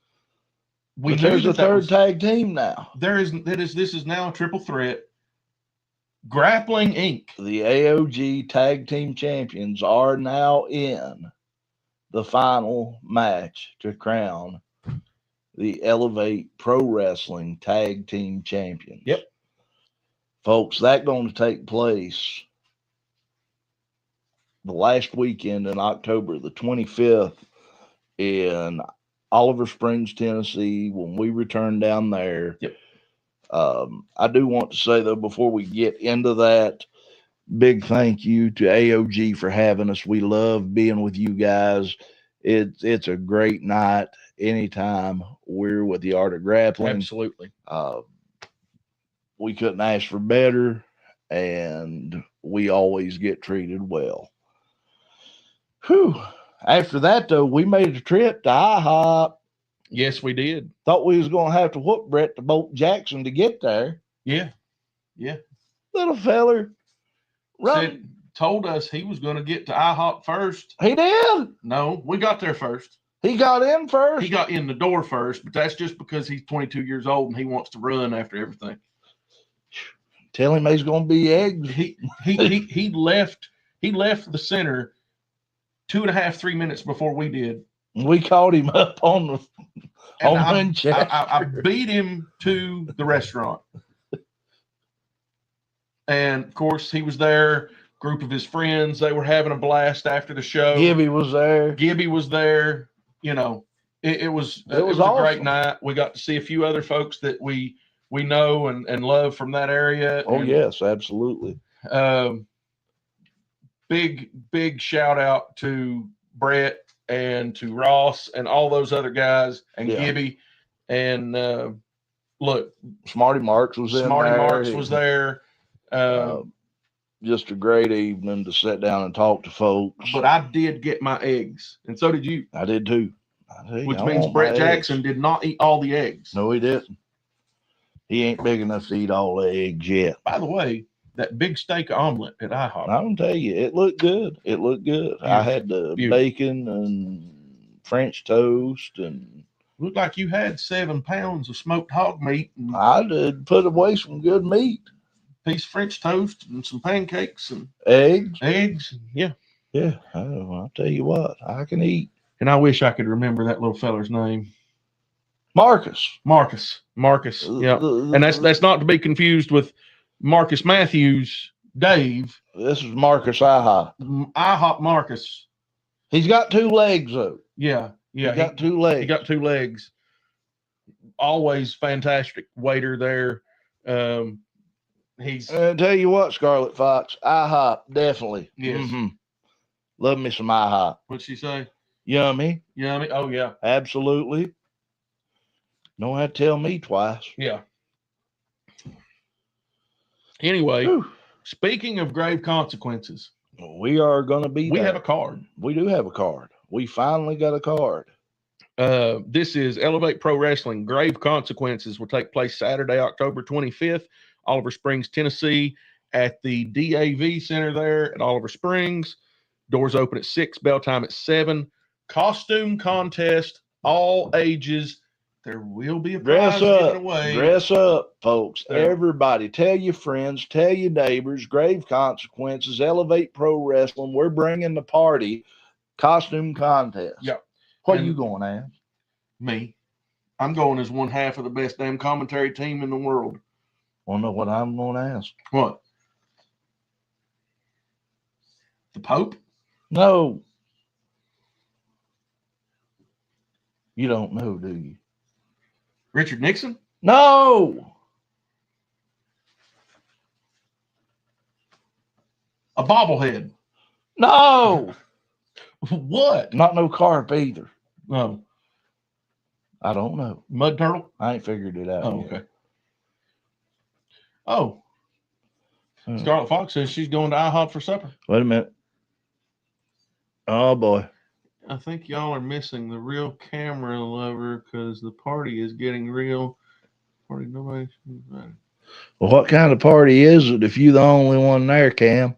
Speaker 3: We
Speaker 2: But
Speaker 3: knew
Speaker 2: there's a third tag team now.
Speaker 3: This is now a triple threat. Grappling Inc.
Speaker 2: The AOG Tag Team Champions are now in the final match to crown the Elevate Pro Wrestling Tag Team Champions.
Speaker 3: Yep.
Speaker 2: Folks, that's going to take place the last weekend in October, the 25th, in Oliver Springs, Tennessee, when we return down there.
Speaker 3: Yep.
Speaker 2: I do want to say, though, before we get into that, big thank you to AOG for having us. We love being with you guys. It's a great night anytime we're with the Art of Grappling.
Speaker 3: Absolutely.
Speaker 2: We couldn't ask for better, and we always get treated well. Whew. After that, though, we made a trip to IHOP.
Speaker 3: Yes, we did.
Speaker 2: Thought we was going to have to whoop Brett to Bolt Jackson to get there.
Speaker 3: Yeah. Yeah.
Speaker 2: Little feller.
Speaker 3: Told us he was going to get to IHOP first.
Speaker 2: He did.
Speaker 3: No, we got there first.
Speaker 2: He got in first.
Speaker 3: He got in the door first, but that's just because he's 22 years old and he wants to run after everything.
Speaker 2: Tell him he's going to be eggs.
Speaker 3: He left the center 2.5, 3 minutes before we did.
Speaker 2: We caught him up on Winchester.
Speaker 3: I beat him to the restaurant. And, of course, he was there, group of his friends. They were having a blast after the show.
Speaker 2: Gibby was there.
Speaker 3: You know, it was
Speaker 2: awesome.
Speaker 3: A great night. We got to see a few other folks that we know and love from that area.
Speaker 2: Oh, yes, absolutely.
Speaker 3: Big shout out to Brett and to Ross and all those other guys and Gibby. And look,
Speaker 2: Smarty Marks was there.
Speaker 3: Smarty Marks was there.
Speaker 2: Just a great evening to sit down and talk to folks.
Speaker 3: But I did get my eggs, and so did you.
Speaker 2: I did too.
Speaker 3: Which means Brett Jackson did not eat all the eggs.
Speaker 2: No, he didn't. He ain't big enough to eat all the eggs yet.
Speaker 3: By the way, that big steak omelet at IHOP.
Speaker 2: I don't tell you, it looked good. It looked good. Beautiful. I had the bacon and French toast and.
Speaker 3: Looked like you had 7 pounds of smoked hog meat. And
Speaker 2: I did put away some good meat.
Speaker 3: Piece of French toast and some pancakes and
Speaker 2: eggs.
Speaker 3: Yeah.
Speaker 2: Yeah. Oh, I'll tell you what, I can eat.
Speaker 3: And I wish I could remember that little feller's name.
Speaker 2: Marcus.
Speaker 3: Yeah. And that's not to be confused with Marcus Matthews, Dave.
Speaker 2: This is Marcus IHOP.
Speaker 3: IHOP Marcus.
Speaker 2: He's got 2 legs though.
Speaker 3: Yeah.
Speaker 2: He got 2 legs.
Speaker 3: He got 2 legs. Always fantastic waiter there.
Speaker 2: I'll tell you what, Scarlet Fox, IHOP, definitely.
Speaker 3: Yes.
Speaker 2: Mm-hmm. Love me some IHOP.
Speaker 3: What'd she say?
Speaker 2: Yummy.
Speaker 3: Oh, yeah.
Speaker 2: Absolutely. Know how to tell me twice.
Speaker 3: Yeah. Anyway, speaking of grave consequences,
Speaker 2: we are going to be
Speaker 3: We have a card.
Speaker 2: We do have a card. We finally got a card.
Speaker 3: This is Elevate Pro Wrestling. Grave Consequences will take place Saturday, October 25th, Oliver Springs, Tennessee, at the DAV Center there at Oliver Springs. Doors open at 6, bell time at 7. costume contest, all ages. There will be a
Speaker 2: Dress
Speaker 3: prize
Speaker 2: up.
Speaker 3: given away.
Speaker 2: Dress up, folks.
Speaker 3: There.
Speaker 2: Everybody, tell your friends, tell your neighbors. Grave Consequences, Elevate Pro Wrestling. We're bringing the party. Costume contest.
Speaker 3: Yep.
Speaker 2: What
Speaker 3: And
Speaker 2: are you going as?
Speaker 3: Me. I'm going as one half of the best damn commentary team in the world.
Speaker 2: Want to know what I'm going to ask?
Speaker 3: What? The Pope?
Speaker 2: No. You don't know, do you?
Speaker 3: Richard Nixon?
Speaker 2: No.
Speaker 3: A bobblehead?
Speaker 2: No.
Speaker 3: What?
Speaker 2: Not no carp either.
Speaker 3: No.
Speaker 2: I don't know.
Speaker 3: Mud turtle?
Speaker 2: I ain't figured it out
Speaker 3: Oh,
Speaker 2: yet.
Speaker 3: okay. Oh. Scarlet Fox says she's going to IHOP for supper.
Speaker 2: Wait a minute. Oh, boy.
Speaker 3: I think y'all are missing the real camera lover because the party is getting real. Party, nobody.
Speaker 2: Well, what kind of party is it if you the only one there, Cam?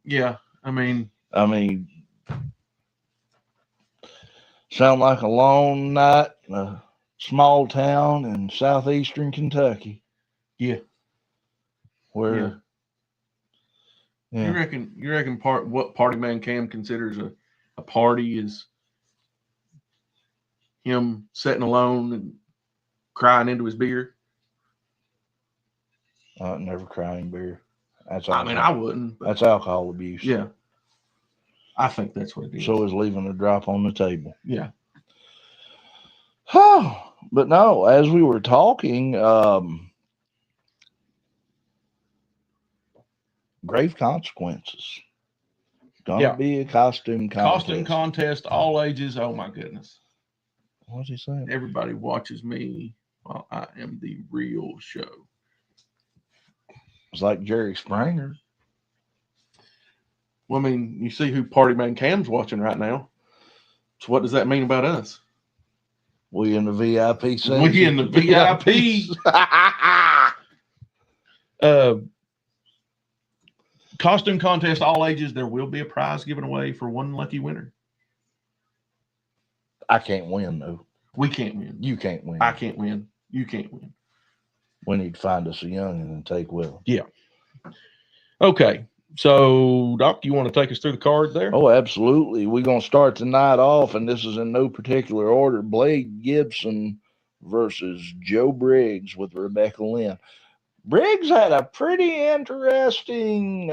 Speaker 3: Yeah, I mean,
Speaker 2: sound like a long night in a small town in southeastern Kentucky.
Speaker 3: Yeah.
Speaker 2: Where? Yeah.
Speaker 3: You reckon what Party Man Cam considers a party is him sitting alone and crying into his beer?
Speaker 2: Never crying beer. That's
Speaker 3: I mean, I wouldn't. But
Speaker 2: that's alcohol abuse.
Speaker 3: yeah. I think that's what it is.
Speaker 2: So is leaving a drop on the table.
Speaker 3: Yeah.
Speaker 2: But no, as we were talking, Grave Consequences. Gonna be a costume contest.
Speaker 3: Costume contest, all ages. Oh my goodness.
Speaker 2: What's he saying?
Speaker 3: Everybody watches me while I am the real show.
Speaker 2: It's like Jerry Springer.
Speaker 3: Well, I mean, you see who Party Man Cam's watching right now. So what does that mean about us?
Speaker 2: We in the VIP section.
Speaker 3: We in the VIP. Costume contest, all ages. There will be a prize given away for one lucky winner.
Speaker 2: I can't win, though.
Speaker 3: We can't win.
Speaker 2: You can't win.
Speaker 3: I can't win. You can't win.
Speaker 2: We need to find us a youngin' and take with them.
Speaker 3: Yeah. Okay. So, Doc, you want to take us through the card there?
Speaker 2: Oh, absolutely. We're going to start the night off, and this is in no particular order. Blade Gibson versus Joe Briggs with Rebecca Lynn. Briggs had a pretty interesting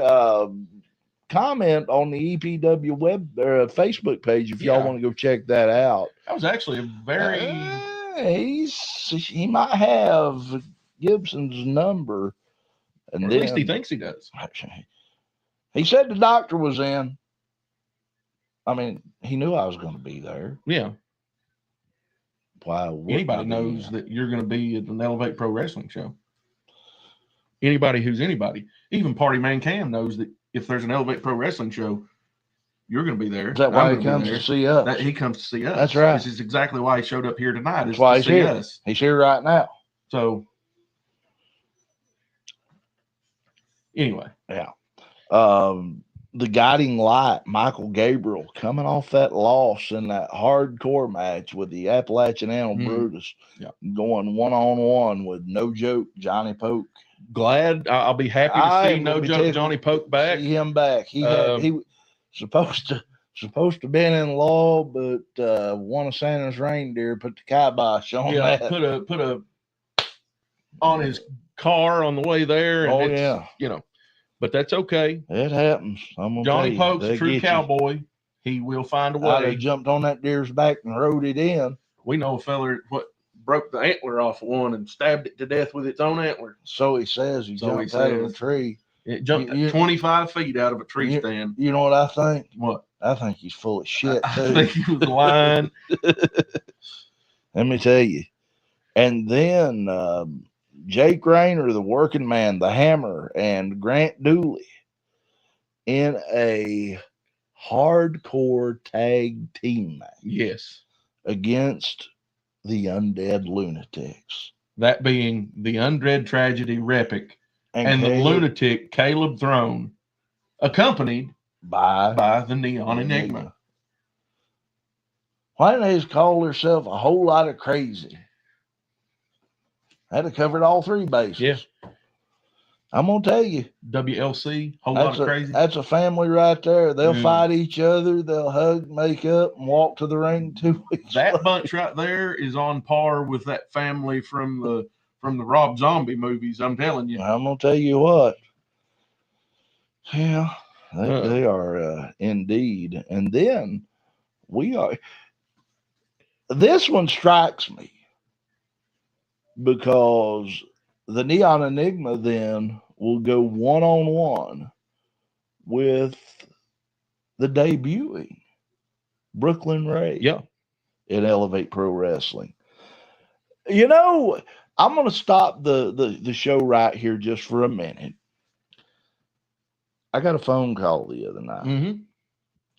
Speaker 2: comment on the EPW web Facebook page. If y'all want to go check that out,
Speaker 3: that was actually a very.
Speaker 2: He might have Gibson's number, and
Speaker 3: at least he thinks he does.
Speaker 2: He said the doctor was in. I mean, he knew I was going to be there.
Speaker 3: Yeah.
Speaker 2: Why?
Speaker 3: Anybody knows that you're going to be at an Elevate Pro Wrestling show. Anybody who's anybody, even Party Man Cam knows that if there's an Elevate Pro Wrestling show, you're going to be there.
Speaker 2: Is that why he comes to see us?
Speaker 3: He comes to see us.
Speaker 2: That's right.
Speaker 3: This is exactly why he showed up here tonight.
Speaker 2: That's why he's here.
Speaker 3: Us.
Speaker 2: He's here right now.
Speaker 3: So, anyway.
Speaker 2: Yeah. The guiding light, Michael Gabriel, coming off that loss in that hardcore match with the Appalachian Animal Brutus, going one-on-one with No Joke Johnny Poke.
Speaker 3: Glad. I'll be happy to see No Joke Johnny Poke back.
Speaker 2: See him back. He was supposed to been in law, but one of Santa's reindeer put the kibosh on that.
Speaker 3: Put a on his car on the way there. And but that's okay.
Speaker 2: It happens.
Speaker 3: Johnny Poke's a true cowboy. He will find a way.
Speaker 2: He jumped on that deer's back and rode it in.
Speaker 3: We know a fella broke the antler off of one and stabbed it to death with its own antler.
Speaker 2: So he says he jumped out of a tree.
Speaker 3: It jumped 25 feet out of a tree stand.
Speaker 2: You know what I think?
Speaker 3: What?
Speaker 2: I think he's full of shit, too.
Speaker 3: I think he was lying.
Speaker 2: Let me tell you. And then Jake Rayner, the working man, the Hammer, and Grant Dooley in a hardcore tag team match.
Speaker 3: Yes.
Speaker 2: Against the Undead Lunatics.
Speaker 3: That being the Undead Tragedy Repic and the lunatic Caleb Throne, accompanied by the Neon Enigma.
Speaker 2: Why didn't they just call herself a whole lot of crazy? Had to cover all three bases.
Speaker 3: Yeah.
Speaker 2: I'm gonna tell you,
Speaker 3: WLC, whole lot of crazy.
Speaker 2: That's a family right there. They'll
Speaker 3: Yeah.
Speaker 2: fight each other. They'll hug, make up, and walk to the ring 2 weeks.
Speaker 3: That bunch right there is on par with that family from the Rob Zombie movies. I'm telling you.
Speaker 2: I'm gonna tell you what. Yeah, they are indeed. And then we are. This one strikes me because the Neon Enigma then will go 1-on-1 with the debuting Brooklyn Ray.
Speaker 3: Yeah.
Speaker 2: In Elevate Pro Wrestling. You know, I'm going to stop the show right here just for a minute. I got a phone call the other night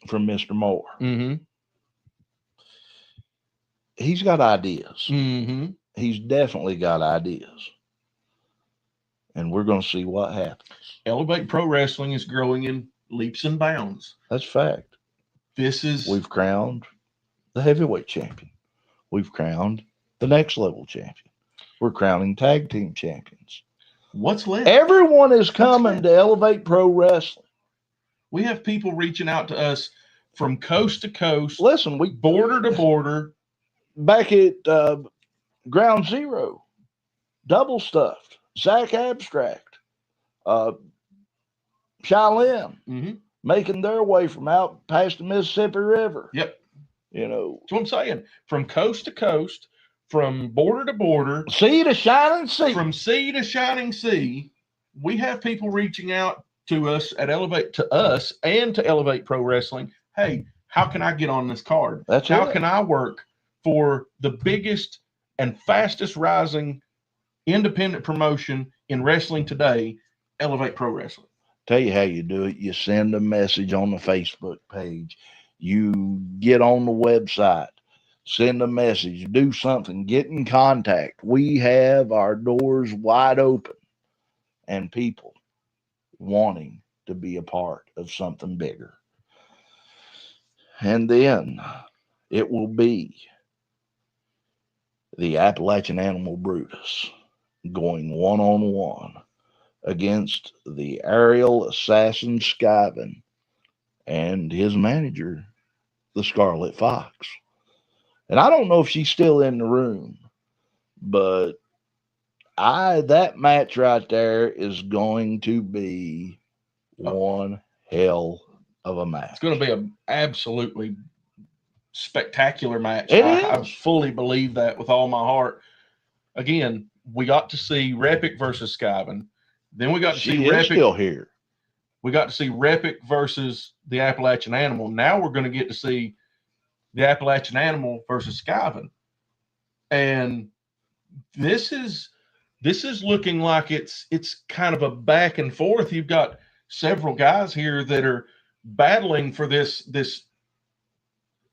Speaker 2: from Mr. Moore. He's got ideas. He's definitely got ideas. And we're going to see what happens.
Speaker 3: Elevate Pro Wrestling is growing in leaps and bounds.
Speaker 2: That's fact. We've crowned the heavyweight champion. We've crowned the next level champion. We're crowning tag team champions.
Speaker 3: What's left?
Speaker 2: Everyone is coming to Elevate Pro Wrestling.
Speaker 3: We have people reaching out to us from coast to coast.
Speaker 2: Listen,
Speaker 3: border to border.
Speaker 2: Back at Ground Zero, Double Stuffed, Zach Abstract, Shaolin, making their way from out past the Mississippi River.
Speaker 3: Yep.
Speaker 2: You know.
Speaker 3: That's what I'm saying. From coast to coast, from border to border.
Speaker 2: Sea to shining sea.
Speaker 3: From sea to shining sea, we have people reaching out to us and to Elevate Pro Wrestling. Hey, how can I get on this card? How can I work for the biggest and fastest rising independent promotion in wrestling today, Elevate Pro Wrestling?
Speaker 2: Tell you how you do it. You send a message on the Facebook page. You get on the website, send a message, do something, get in contact. We have our doors wide open and people wanting to be a part of something bigger. And then it will be the Appalachian Animal Brutus going 1-on-1 against the aerial assassin Skyven and his manager, the Scarlet Fox. And I don't know if she's still in the room, but that match right there is going to be one hell of a match.
Speaker 3: It's going to be an absolutely spectacular match.
Speaker 2: I
Speaker 3: fully believe that with all my heart. Again, we got to see Repic versus Skyven. Then we got to see Repic.
Speaker 2: Still here.
Speaker 3: We got to see Repic versus the Appalachian Animal. Now we're going to get to see the Appalachian Animal versus Skyven. And this is looking like it's kind of a back and forth. You've got several guys here that are battling for this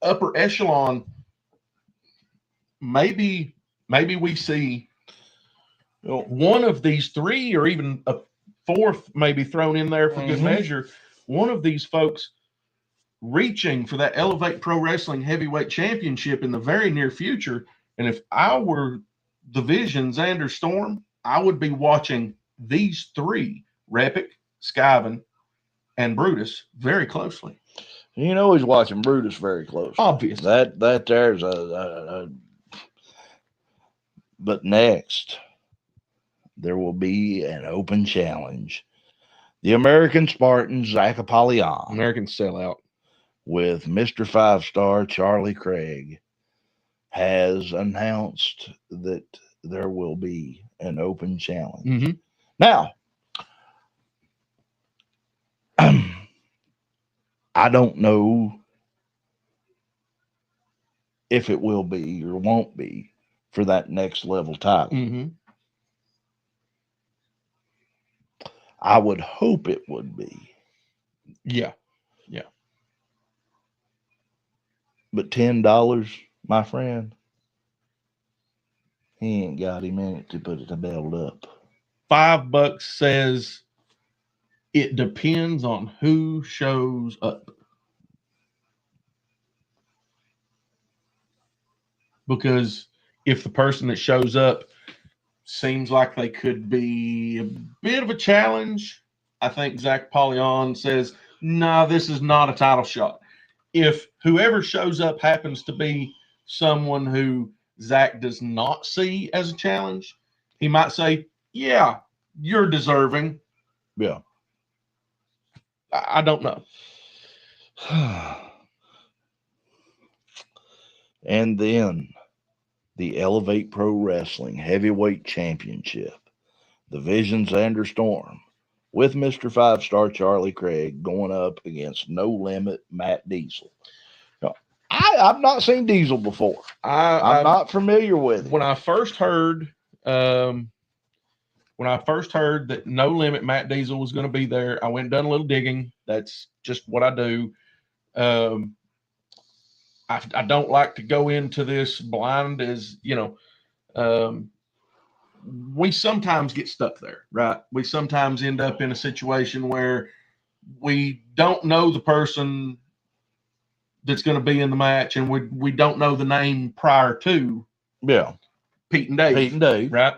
Speaker 3: upper echelon. Maybe we see one of these three, or even a fourth maybe thrown in there for good measure, one of these folks reaching for that Elevate Pro Wrestling Heavyweight Championship in the very near future. And if I were the Vision, Xander Storm, I would be watching these three, Repic, Skyven, and Brutus, very closely.
Speaker 2: You know he's watching Brutus very closely.
Speaker 3: Obviously.
Speaker 2: That there's but next, there will be an open challenge. The American Spartan, Zach Apollyon.
Speaker 3: American Sellout.
Speaker 2: With Mr. 5-Star Charlie Craig has announced that there will be an open challenge. Now, I don't know if it will be or won't be for that next level title. I would hope it would be.
Speaker 3: Yeah.
Speaker 2: But $10, my friend, he ain't got him in it to put the belt up.
Speaker 3: $5 says it depends on who shows up. because if the person that shows up seems like they could be a bit of a challenge, I think Zach Polyon says, no, this is not a title shot. If whoever shows up happens to be someone who Zach does not see as a challenge, he might say, yeah, you're deserving.
Speaker 2: Yeah.
Speaker 3: I don't know.
Speaker 2: And then the Elevate Pro Wrestling Heavyweight Championship. The Vision Xander Storm with Mr. 5-Star Charlie Craig going up against No Limit Matt Diesel. Now, I've not seen Diesel before. I'm not familiar with him.
Speaker 3: When I first heard that No Limit Matt Diesel was going to be there, I went and done a little digging. That's just what I do. I don't like to go into this blind, as you know. We sometimes get stuck there, right? We sometimes end up in a situation where we don't know the person that's going to be in the match, and we don't know the name prior to.
Speaker 2: Yeah,
Speaker 3: Pete and Dave. Right?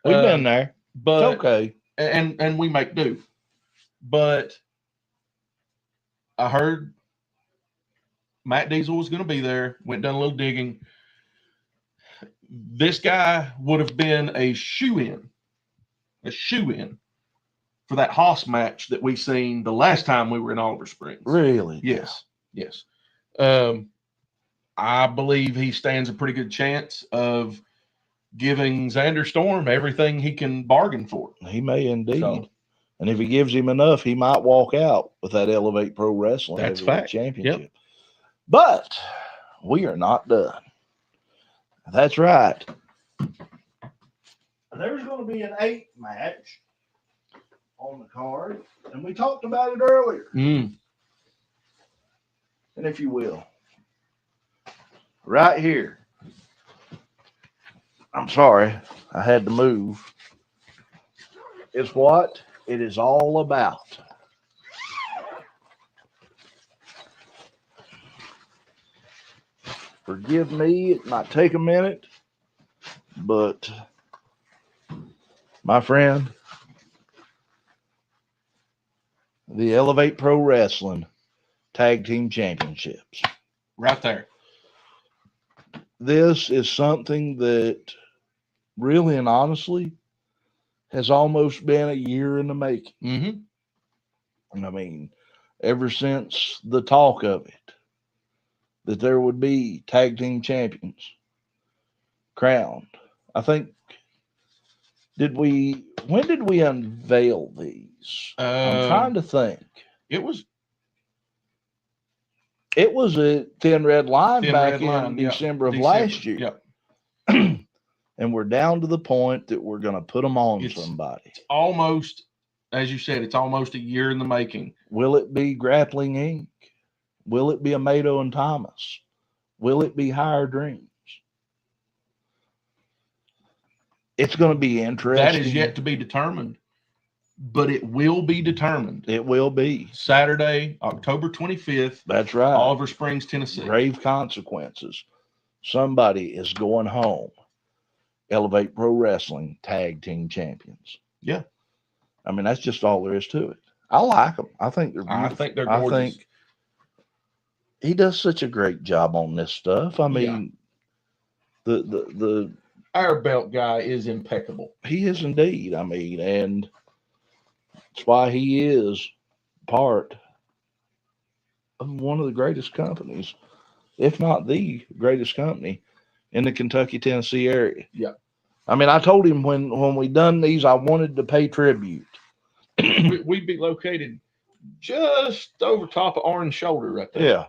Speaker 2: We've been there,
Speaker 3: but
Speaker 2: it's okay,
Speaker 3: and we make do. But I heard Matt Diesel was going to be there. Went done a little digging. This guy would have been a shoe-in for that Haas match that we seen the last time we were in Oliver Springs.
Speaker 2: Really?
Speaker 3: Yes. I believe he stands a pretty good chance of giving Xander Storm everything he can bargain for.
Speaker 2: He may indeed. And if he gives him enough, he might walk out with that Elevate Pro Wrestling
Speaker 3: That's
Speaker 2: Heavyweight
Speaker 3: fact.
Speaker 2: Championship.
Speaker 3: Yep.
Speaker 2: But we are not done. That's right. There's going to be an 8 match on the card, and we talked about it earlier. And if you will, right here. I'm sorry, I had to move. It's what it is all about. Forgive me, it might take a minute, but my friend, the Elevate Pro Wrestling Tag Team Championships.
Speaker 3: Right there.
Speaker 2: This is something that really and honestly has almost been a year in the making. I mean, ever since the talk of it, that there would be tag team champions crowned. I think, when did we unveil these? I'm trying to think.
Speaker 3: It was
Speaker 2: at Thin Red Line in December of last year.
Speaker 3: Yep.
Speaker 2: And we're down to the point that we're going to put them on somebody.
Speaker 3: It's almost, as you said, it's almost a year in the making.
Speaker 2: Will it be Grappling Inc.? Will it be Amato and Thomas? Will it be Higher Dreams? It's going to be interesting.
Speaker 3: That is yet to be determined, but it will be determined.
Speaker 2: It will be.
Speaker 3: Saturday, October 25th.
Speaker 2: That's right.
Speaker 3: Oliver Springs, Tennessee.
Speaker 2: Grave consequences. Somebody is going home. Elevate Pro Wrestling Tag Team Champions.
Speaker 3: Yeah.
Speaker 2: I mean, that's just all there is to it. I like them. I think they're beautiful.
Speaker 3: I think they're gorgeous.
Speaker 2: I think he does such a great job on this stuff. I mean, the
Speaker 3: our belt guy is impeccable.
Speaker 2: He is indeed. I mean, and that's why he is part of one of the greatest companies, if not the greatest company in the Kentucky, Tennessee area.
Speaker 3: Yeah.
Speaker 2: I mean, I told him when we done these, I wanted to pay tribute.
Speaker 3: We'd be located just over top of Orange Shoulder right there.
Speaker 2: Yeah.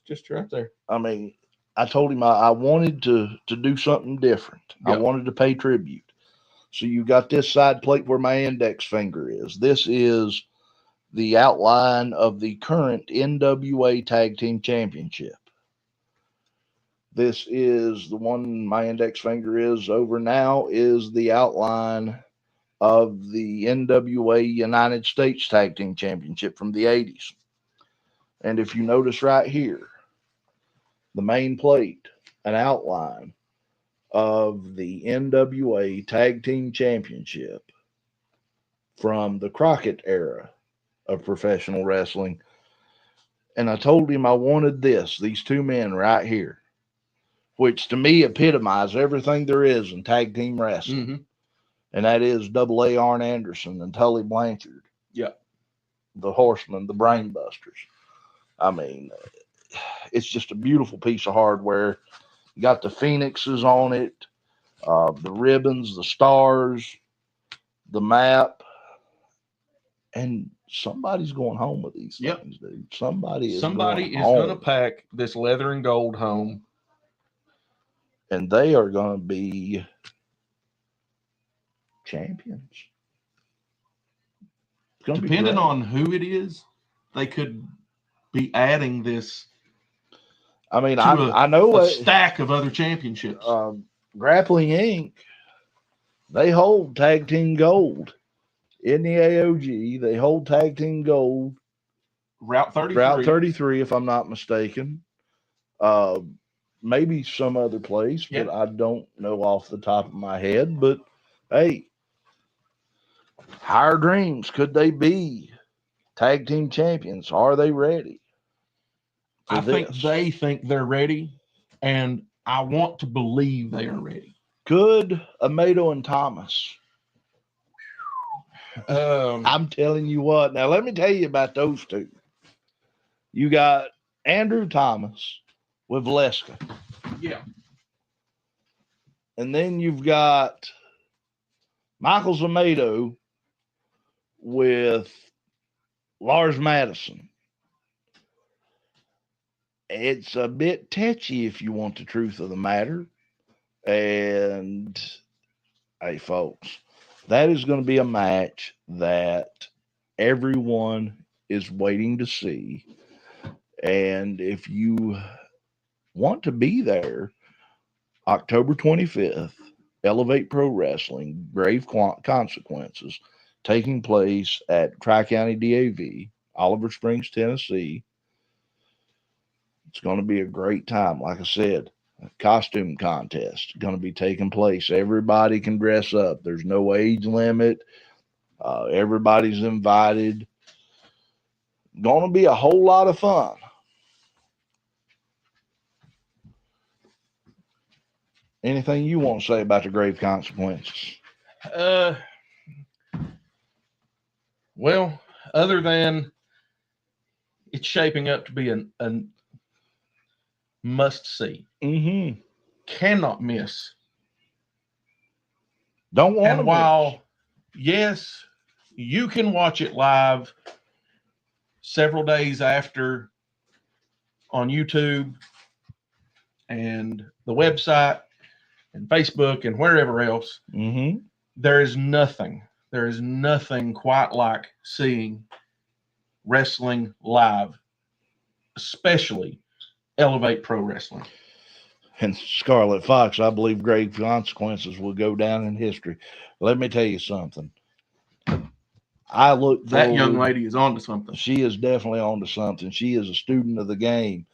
Speaker 3: Just right there.
Speaker 2: I mean, I told him I wanted to do something different. Yeah. I wanted to pay tribute. So you got this side plate where my index finger is. This is the outline of the current NWA Tag Team Championship. This is the one my index finger is over now, is the outline of the NWA United States Tag Team Championship from the 80s. And if you notice right here, the main plate an outline of the NWA Tag Team Championship from the Crockett era of professional wrestling. And I told him I wanted these two men right here, which to me epitomize everything there is in tag team wrestling.
Speaker 3: Mm-hmm.
Speaker 2: And that is Double A Arn Anderson and Tully Blanchard.
Speaker 3: Yeah.
Speaker 2: The Horsemen, the Brainbusters. I mean, it's just a beautiful piece of hardware. You got the phoenixes on it, the ribbons, the stars, the map. And somebody's going home with these things, dude. Somebody is going
Speaker 3: to pack this leather and gold home.
Speaker 2: And they are going to be champions.
Speaker 3: Depending on who it is, they could be adding this.
Speaker 2: I mean, I know
Speaker 3: a stack of other championships.
Speaker 2: Grappling Inc., they hold tag team gold in the AOG. They hold tag team gold.
Speaker 3: Route 33.
Speaker 2: Route 33, if I'm not mistaken. Maybe some other place, but I don't know off the top of my head. But hey, Higher Dreams, could they be tag team champions? Are they ready?
Speaker 3: I think they think they're ready, and I want to believe they are ready.
Speaker 2: Could Amato and Thomas? I'm telling you what. Now, let me tell you about those two. You got Andrew Thomas with Valeska.
Speaker 3: Yeah.
Speaker 2: And then you've got Michael Zamato with Lars Madison. It's a bit tetchy if you want the truth of the matter. And hey, folks, that is going to be a match that everyone is waiting to see. And if you want to be there, October 25th, Elevate Pro Wrestling, Grave Consequences, taking place at Tri-County DAV, Oliver Springs, Tennessee. It's going to be a great time. Like I said, a costume contest going to be taking place. Everybody can dress up. There's no age limit. Everybody's invited. Going to be a whole lot of fun. Anything you want to say about the Grave Consequences?
Speaker 3: Well, other than it's shaping up to be a must-see.
Speaker 2: Mm-hmm.
Speaker 3: Cannot miss.
Speaker 2: Don't want to miss.
Speaker 3: And while, yes, you can watch it live several days after on YouTube and the website and Facebook and wherever else,
Speaker 2: mm-hmm.
Speaker 3: There is nothing quite like seeing wrestling live, especially Elevate Pro Wrestling.
Speaker 2: And Scarlet Fox, I believe Grave Consequences will go down in history. Let me tell you something. I look forward.
Speaker 3: That young lady is on to something.
Speaker 2: She is definitely on to something. She is a student of the game.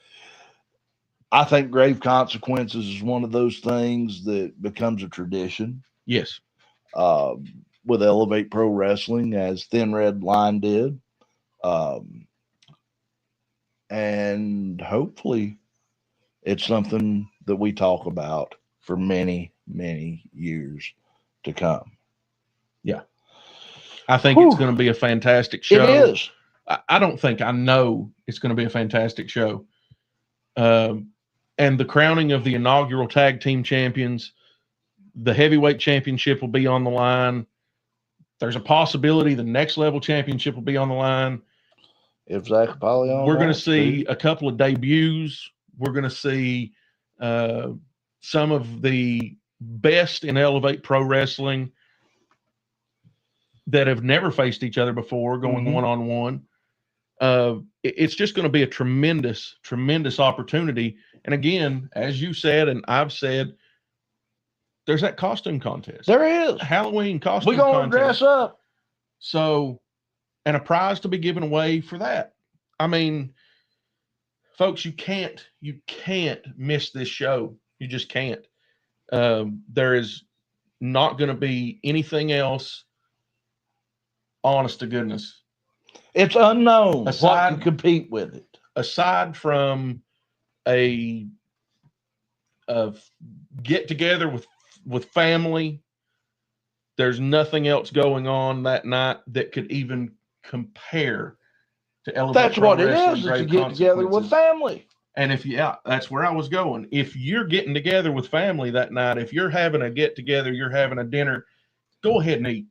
Speaker 2: I think Grave Consequences is one of those things that becomes a tradition.
Speaker 3: Yes.
Speaker 2: With Elevate Pro Wrestling, as Thin Red Line did. And hopefully it's something that we talk about for many, many years to come.
Speaker 3: Yeah. I think it's going to be a fantastic show.
Speaker 2: It is.
Speaker 3: I don't think I know it's going to be a fantastic show. And the crowning of the inaugural tag team champions, the heavyweight championship will be on the line. There's a possibility the next level championship will be on the line.
Speaker 2: If Zach Apollyon,
Speaker 3: we're going to see a couple of debuts. We're going to see some of the best in Elevate Pro Wrestling that have never faced each other before going one-on-one. It's just going to be a tremendous, tremendous opportunity. And again, as you said, and I've said, there's that costume contest.
Speaker 2: There is.
Speaker 3: Halloween costume
Speaker 2: contest. We're going to dress up.
Speaker 3: So, and a prize to be given away for that. I mean, folks, you can't miss this show. You just can't. There is not going to be anything else, honest to goodness.
Speaker 2: It's unknown what
Speaker 3: Aside-
Speaker 2: can compete with it.
Speaker 3: Aside from a get together with family, there's nothing else going on that night that could even compare to Elevate
Speaker 2: That's
Speaker 3: Pro
Speaker 2: what it
Speaker 3: Wrestling
Speaker 2: is. It's
Speaker 3: Grave
Speaker 2: to get together with
Speaker 3: Consequences.
Speaker 2: family.
Speaker 3: And that's where I was going. If you're getting together with family that night, if you're having a get together, you're having a dinner, go ahead and eat.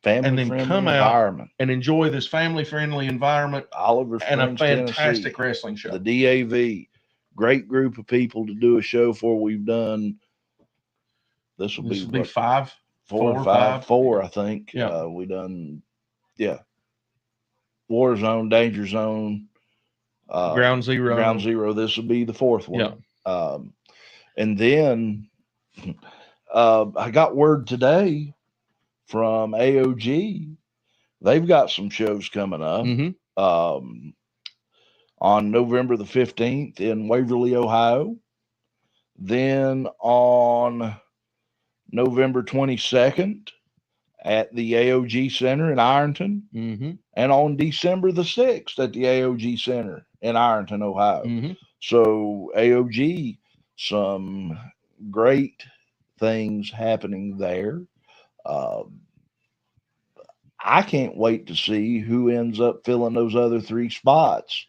Speaker 2: Family
Speaker 3: And then
Speaker 2: friendly
Speaker 3: come out
Speaker 2: environment.
Speaker 3: and enjoy this family friendly environment
Speaker 2: Oliver Springs,
Speaker 3: and a fantastic
Speaker 2: Tennessee.
Speaker 3: wrestling show.
Speaker 2: The DAV, great group of people to do a show for. We've done. This will be what,
Speaker 3: five,
Speaker 2: four, I think.
Speaker 3: Yeah.
Speaker 2: We done. Yeah. War Zone, Danger Zone,
Speaker 3: Ground Zero.
Speaker 2: This will be the fourth one.
Speaker 3: Yeah.
Speaker 2: And then I got word today from AOG. They've got some shows coming up on November the 15th in Waverly, Ohio. Then on November 22nd at the AOG Center in Ironton. And on December the 6th at the AOG Center in Ironton, Ohio. So AOG, some great things happening there. I can't wait to see who ends up filling those other 3 spots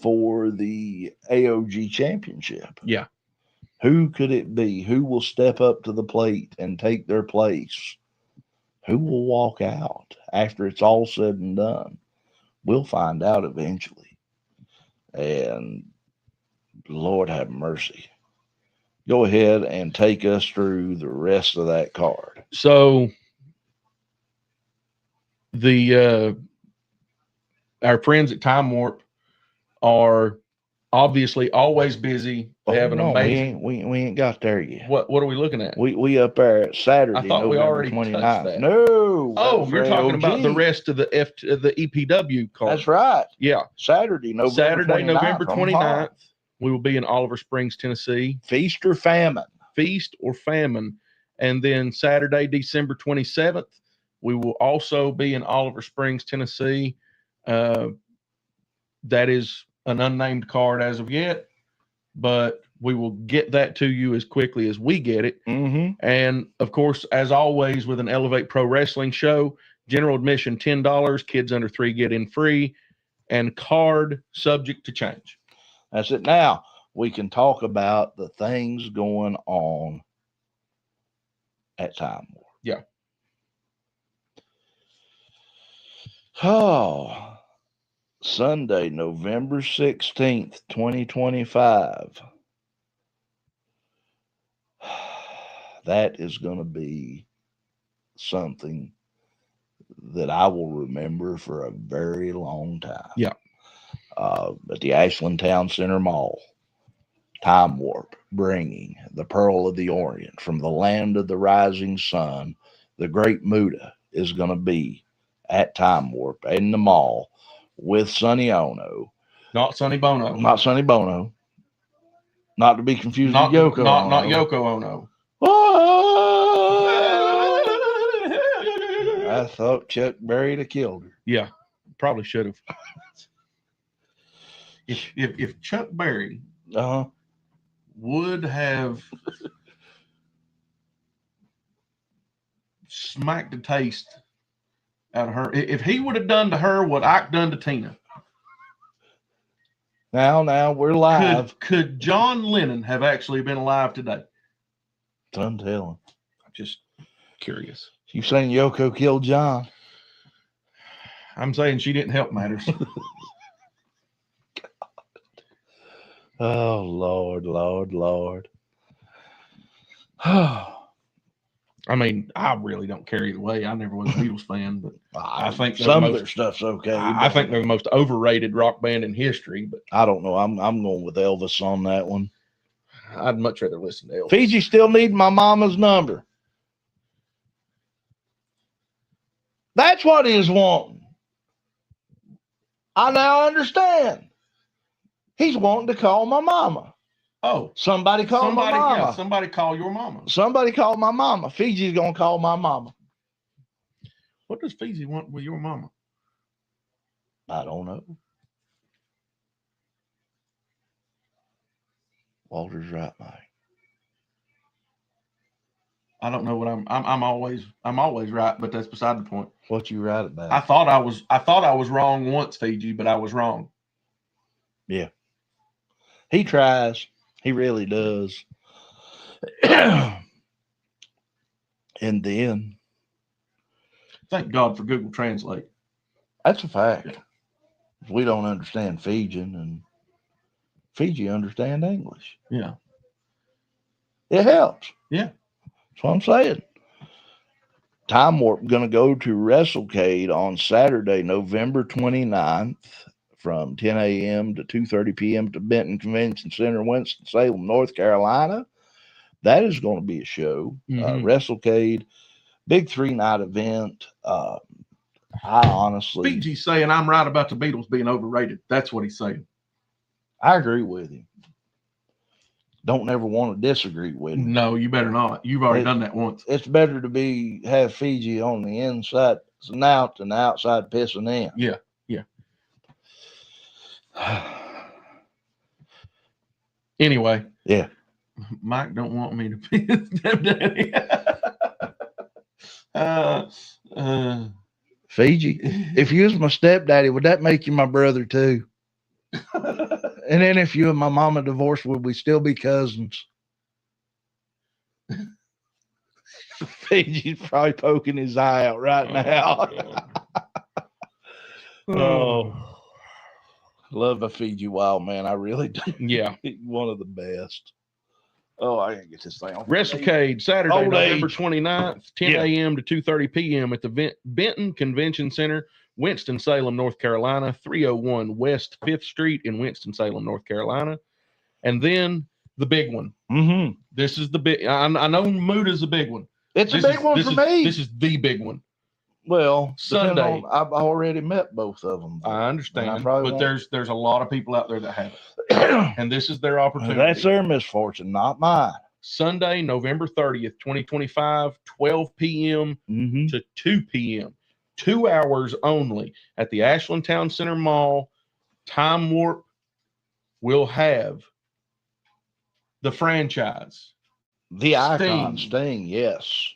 Speaker 2: for the AOG Championship.
Speaker 3: Yeah.
Speaker 2: Who could it be? Who will step up to the plate and take their place? Who will walk out after it's all said and done? We'll find out eventually. And Lord have mercy. Go ahead and take us through the rest of that card.
Speaker 3: So our friends at Time Warp are obviously always busy. They have an amazing.
Speaker 2: We ain't got there yet.
Speaker 3: What are we looking at?
Speaker 2: We up there at Saturday.
Speaker 3: I thought
Speaker 2: November
Speaker 3: we already
Speaker 2: 29th.
Speaker 3: touched that.
Speaker 2: No.
Speaker 3: Oh, you're talking
Speaker 2: AOG.
Speaker 3: about the rest of the EPW card.
Speaker 2: That's right.
Speaker 3: Yeah.
Speaker 2: Saturday, November
Speaker 3: 29th. We will be in Oliver Springs, Tennessee.
Speaker 2: Feast or famine.
Speaker 3: And then Saturday, December 27th, we will also be in Oliver Springs, Tennessee. That is an unnamed card as of yet, but we will get that to you as quickly as we get it. And of course, as always, with an Elevate Pro Wrestling show, general admission $10, kids under 3 get in free, and card subject to change.
Speaker 2: That's it. Now we can talk about the things going on at Time Warp.
Speaker 3: Yeah.
Speaker 2: Oh, Sunday, November 16th, 2025. That is going to be something that I will remember for a very long time.
Speaker 3: Yeah.
Speaker 2: At the Ashland Town Center Mall, Time Warp, bringing the Pearl of the Orient from the land of the rising sun. The great Muta is going to be at Time Warp in the mall with Sonny Onoo.
Speaker 3: Not Sonny Bono.
Speaker 2: Not Sonny Bono. Not to be confused with Yoko Ono.
Speaker 3: Not Yoko Ono.
Speaker 2: I thought Chuck Berry to killed her.
Speaker 3: Yeah, probably should have. If Chuck Berry would have smacked the taste out of her, if he would have done to her what Ike done to Tina.
Speaker 2: Now we're live.
Speaker 3: Could John Lennon have actually been alive today?
Speaker 2: I'm telling.
Speaker 3: I'm just curious.
Speaker 2: You saying Yoko killed John?
Speaker 3: I'm saying she didn't help matters.
Speaker 2: Oh, Lord.
Speaker 3: I mean, I really don't care either way. I never was a Beatles fan, but I think
Speaker 2: some of their stuff's okay.
Speaker 3: I think they're the most overrated rock band in history. But
Speaker 2: I don't know. I'm going with Elvis on that one.
Speaker 3: I'd much rather listen to Elvis.
Speaker 2: Fiji still need my mama's number. That's what he's wanting. I now understand. He's wanting to call my mama.
Speaker 3: Oh,
Speaker 2: Somebody called my mama.
Speaker 3: Yeah, somebody call your mama.
Speaker 2: Somebody called my mama. Fiji's gonna call my mama.
Speaker 3: What does Fiji want with your mama?
Speaker 2: I don't know. Walter's right, Mike.
Speaker 3: I don't know what I'm always right, but that's beside the point.
Speaker 2: What you right about?
Speaker 3: I thought I was wrong once, Fiji, but I was wrong.
Speaker 2: Yeah. He tries. He really does. And then
Speaker 3: Thank God for Google Translate.
Speaker 2: that's a fact.
Speaker 3: Yeah.
Speaker 2: We don't understand Fijian, and Fiji understand English.
Speaker 3: Yeah.
Speaker 2: It helps.
Speaker 3: Yeah.
Speaker 2: That's what I'm saying. Time Warp going to go to WrestleCade on Saturday, November 29th from 10 a.m. to 2:30 p.m. to Benton Convention Center, Winston-Salem, North Carolina. That is going to be a show. WrestleCade, big 3-night event. I honestly...
Speaker 3: Fiji's saying I'm right about the Beatles being overrated. That's what he's saying.
Speaker 2: I agree with him. Don't ever want to disagree with him.
Speaker 3: No, you better not. You've already done that once.
Speaker 2: It's better to have Fiji on the inside snout than the outside pissing in.
Speaker 3: Yeah, yeah. Anyway.
Speaker 2: Yeah.
Speaker 3: Mike don't want me to be his stepdaddy.
Speaker 2: Fiji, if you was my stepdaddy, would that make you my brother too? And then if you and my mama divorced, would we still be cousins? Fiji's probably poking his eye out right now. Oh, love a Fiji wild man. I really do.
Speaker 3: Yeah.
Speaker 2: One of the best. Oh, I gotta get this thing on.
Speaker 3: WrestleCade, Saturday,
Speaker 2: Old
Speaker 3: November
Speaker 2: age.
Speaker 3: 29th, 10 a.m. to 2:30 p.m. at the Benton Convention Center, Winston-Salem, North Carolina, 301 West 5th Street in Winston-Salem, North Carolina. And then the big one.
Speaker 2: Mm-hmm.
Speaker 3: This is the big. I know Muta's a big one.
Speaker 2: It's a big one for me.
Speaker 3: This is the big one.
Speaker 2: Well,
Speaker 3: Sunday.
Speaker 2: I've already met both of them.
Speaker 3: I understand, but there's a lot of people out there that haven't, and this is their opportunity.
Speaker 2: That's their misfortune, not mine.
Speaker 3: Sunday, November 30th, 2025, 12 p.m. to 2 p.m. 2 hours only at the Ashland Town Center Mall. Time Warp will have the franchise,
Speaker 2: the icon Sting, yes.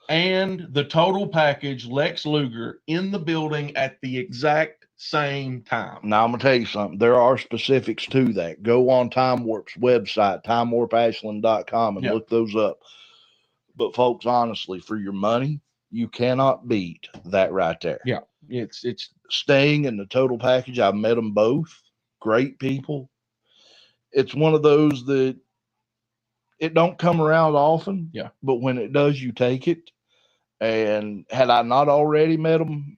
Speaker 3: And the total package, Lex Luger, in the building at the exact same time.
Speaker 2: Now, I'm going to tell you something. There are specifics to that. Go on Time Warp's website, timewarpashland.com, and look those up. But, folks, honestly, for your money, you cannot beat that right there.
Speaker 3: Yeah, it's
Speaker 2: Sting and the total package. I've met them both. Great people. It's one of those that it don't come around often.
Speaker 3: Yeah.
Speaker 2: But when it does, you take it. And had I not already met him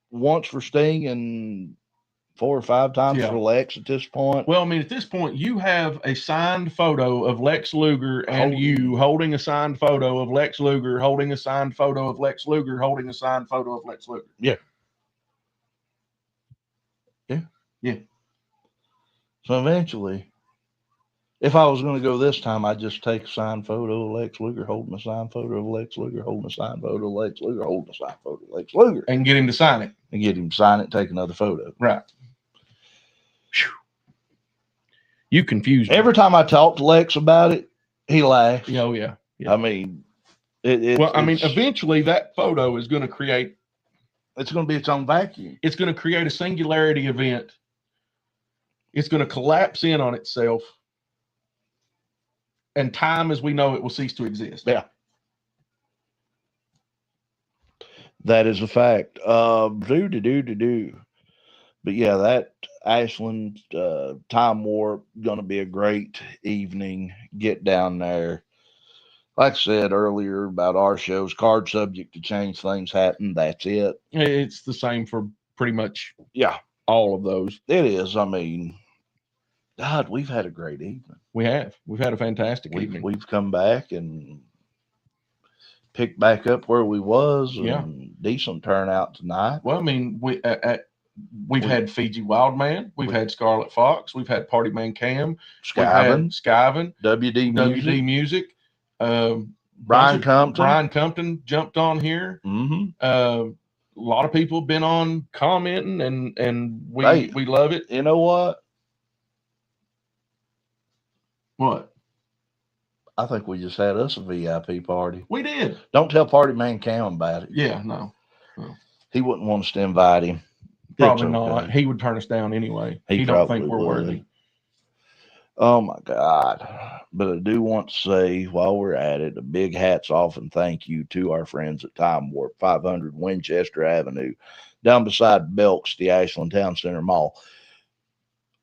Speaker 2: once for Sting and 4 or 5 times for Lex at this point.
Speaker 3: Well, I mean, at this point, you have a signed photo of Lex Luger and you holding a signed photo of Lex Luger, holding a signed photo of Lex Luger, holding a signed photo of Lex Luger.
Speaker 2: Yeah.
Speaker 3: Yeah. Yeah.
Speaker 2: So eventually, if I was going to go this time, I'd just take a signed photo of Lex Luger, holding a signed photo of Lex Luger, holding a signed photo of Lex Luger, holding a signed photo of Lex Luger.
Speaker 3: And get him to sign it.
Speaker 2: And get him to sign it and take another photo.
Speaker 3: Right. Whew. You confused me.
Speaker 2: Every time I talk to Lex about it, he laughs.
Speaker 3: Oh, yeah.
Speaker 2: I mean,
Speaker 3: eventually that photo is going to create.
Speaker 2: It's going to be its own vacuum.
Speaker 3: It's going to create a singularity event. It's going to collapse in on itself. And time as we know it will cease to exist.
Speaker 2: Yeah. That is a fact. But yeah, that Ashland Time Warp going to be a great evening. Get down there. Like I said earlier about our shows, card subject to change, things happen. That's it.
Speaker 3: It's the same for pretty much all of those.
Speaker 2: It is. I mean, God, we've had a great evening.
Speaker 3: We have. We've had a fantastic evening.
Speaker 2: We've come back and picked back up where we was. And decent turnout tonight.
Speaker 3: Well, I mean, We've had Fiji Wildman. We've had Scarlet Fox. We've had Party Man Cam.
Speaker 2: Skyven,
Speaker 3: WD Music.
Speaker 2: Brian
Speaker 3: Compton jumped on here.
Speaker 2: Mm-hmm.
Speaker 3: A lot of people have been on commenting, and we love it.
Speaker 2: You know what?
Speaker 3: What?
Speaker 2: I think we just had us a VIP party.
Speaker 3: We did.
Speaker 2: Don't tell Party Man Cam about it.
Speaker 3: Yeah, no.
Speaker 2: He wouldn't want us to invite him.
Speaker 3: Probably not. He would turn us down anyway. He don't think we're worthy.
Speaker 2: Oh my God. But I do want to say, while we're at it, a big hats off and thank you to our friends at Time Warp, 500 Winchester Avenue, down beside Belk's, the Ashland Town Center Mall.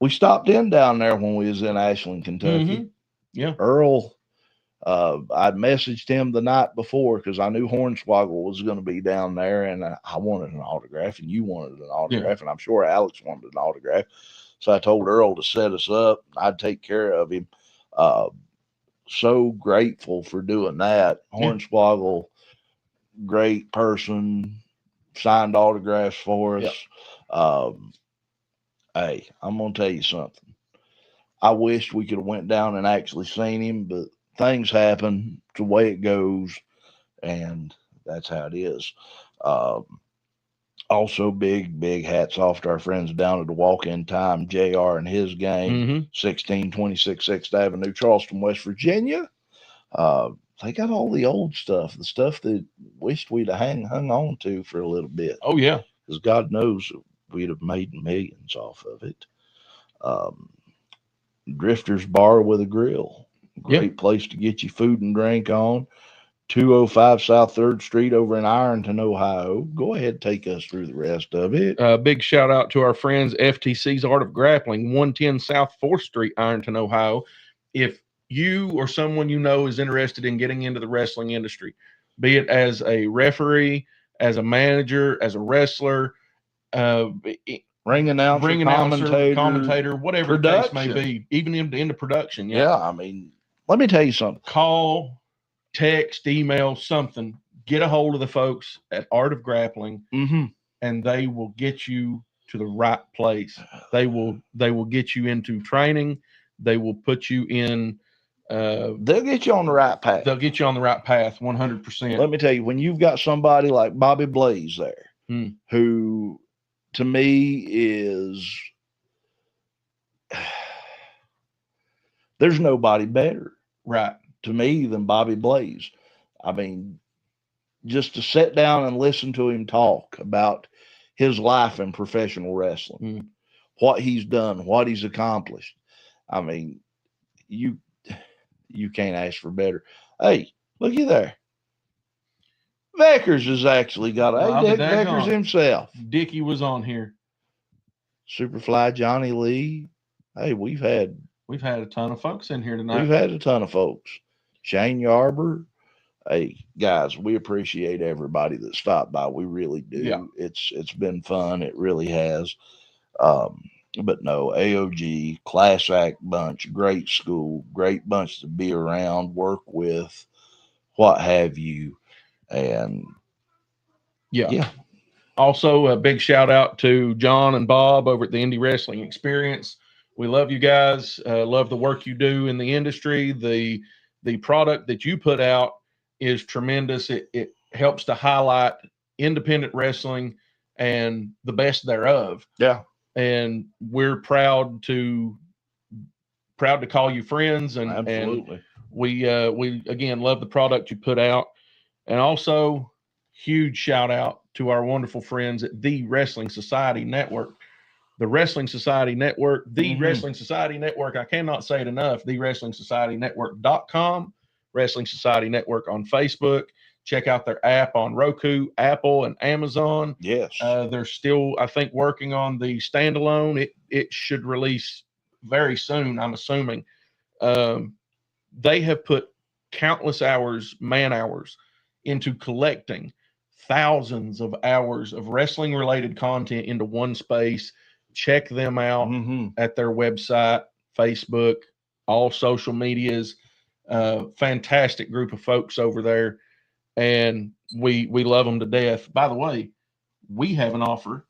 Speaker 2: We stopped in down there when we was in Ashland, Kentucky.
Speaker 3: Mm-hmm. Yeah.
Speaker 2: Earl, I'd messaged him the night before because I knew Hornswoggle was going to be down there, and I wanted an autograph, and you wanted an autograph, and I'm sure Alex wanted an autograph. So I told Earl to set us up. I'd take care of him. So grateful for doing that. Hornswoggle, great person, signed autographs for us. Hey, I'm going to tell you something. I wished we could have went down and actually seen him, but things happen. It's the way it goes, and that's how it is. Also, big hats off to our friends down at the Walk-In Time, JR and his gang, 1626 6th Avenue, Charleston, West Virginia. They got all the old stuff, the stuff that wished we'd have hung on to for a little bit.
Speaker 3: Oh, yeah.
Speaker 2: Because God knows we'd have made millions off of it. Drifter's Bar with a Grill. Great place to get you food and drink on. 205 South 3rd Street over in Ironton, Ohio. Go ahead and take us through the rest of it.
Speaker 3: Big shout out to our friends, FTC's Art of Grappling, 110 South 4th Street, Ironton, Ohio. If you or someone you know is interested in getting into the wrestling industry, be it as a referee, as a manager, as a wrestler,
Speaker 2: ring announcer,
Speaker 3: commentator, whatever the case may be, even into production.
Speaker 2: Yeah, I mean, let me tell you something.
Speaker 3: Call, text, email, something. Get a hold of the folks at Art of Grappling, and they will get you to the right place. They will get you into training. They will put you in.
Speaker 2: They'll get you on the right path.
Speaker 3: They'll get you on the right path, 100%.
Speaker 2: Let me tell you, when you've got somebody like Bobby Blaze there, who to me is, there's nobody better,
Speaker 3: right,
Speaker 2: to me than Bobby Blaze. I mean, just to sit down and listen to him talk about his life in professional wrestling, what he's done, what he's accomplished. I mean, you can't ask for better. Hey, looky there. Vickers has actually got Dick Vickers himself.
Speaker 3: Dickie was on here.
Speaker 2: Superfly Johnny Lee. Hey, we've had
Speaker 3: a ton of folks in here tonight.
Speaker 2: We've had a ton of folks. Shane Yarber. Hey, guys, we appreciate everybody that stopped by. We really do.
Speaker 3: Yeah.
Speaker 2: It's been fun. It really has. But no, AOG, class act bunch, great school, great bunch to be around, work with, what have you. And yeah.
Speaker 3: Also, a big shout out to John and Bob over at the Indie Wrestling Experience. We love you guys. Love the work you do in the industry. The product that you put out is tremendous. It helps to highlight independent wrestling and the best thereof.
Speaker 2: Yeah.
Speaker 3: And we're proud to call you friends. And
Speaker 2: absolutely.
Speaker 3: And we again love the product you put out. And also, huge shout out to our wonderful friends at the Wrestling Society Network. The Wrestling Society Network, the Wrestling Society Network. I cannot say it enough. The WrestlingSocietyNetwork.com, Wrestling Society Network on Facebook. Check out their app on Roku, Apple, and Amazon.
Speaker 2: Yes.
Speaker 3: They're still, I think, working on the standalone. It should release very soon, I'm assuming. They have put countless hours, man hours, into collecting thousands of hours of wrestling related content into one space. Check them out at their website, Facebook, all social medias. Fantastic group of folks over there, and we love them to death. By the way, we have an offer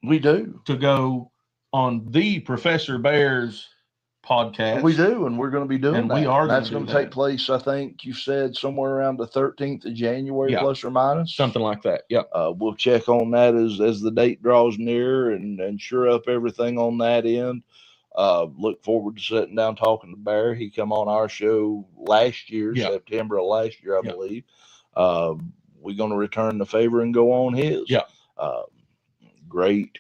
Speaker 2: We do.
Speaker 3: to go on the Professor Bears podcast.
Speaker 2: We do, and we're going to be doing
Speaker 3: And
Speaker 2: that.
Speaker 3: we are
Speaker 2: And that's
Speaker 3: gonna
Speaker 2: going
Speaker 3: do
Speaker 2: to take
Speaker 3: that.
Speaker 2: place, I think you said, somewhere around the 13th of January,
Speaker 3: Yeah.
Speaker 2: plus or minus.
Speaker 3: Something like that. Yep.
Speaker 2: We'll check on that as the date draws near and sure up everything on that end. Look forward to sitting down talking to Bear. He come on our show last year,
Speaker 3: Yeah.
Speaker 2: September of last year, I
Speaker 3: Yeah.
Speaker 2: believe. We're going to return the favor and go on his.
Speaker 3: Yeah.
Speaker 2: Great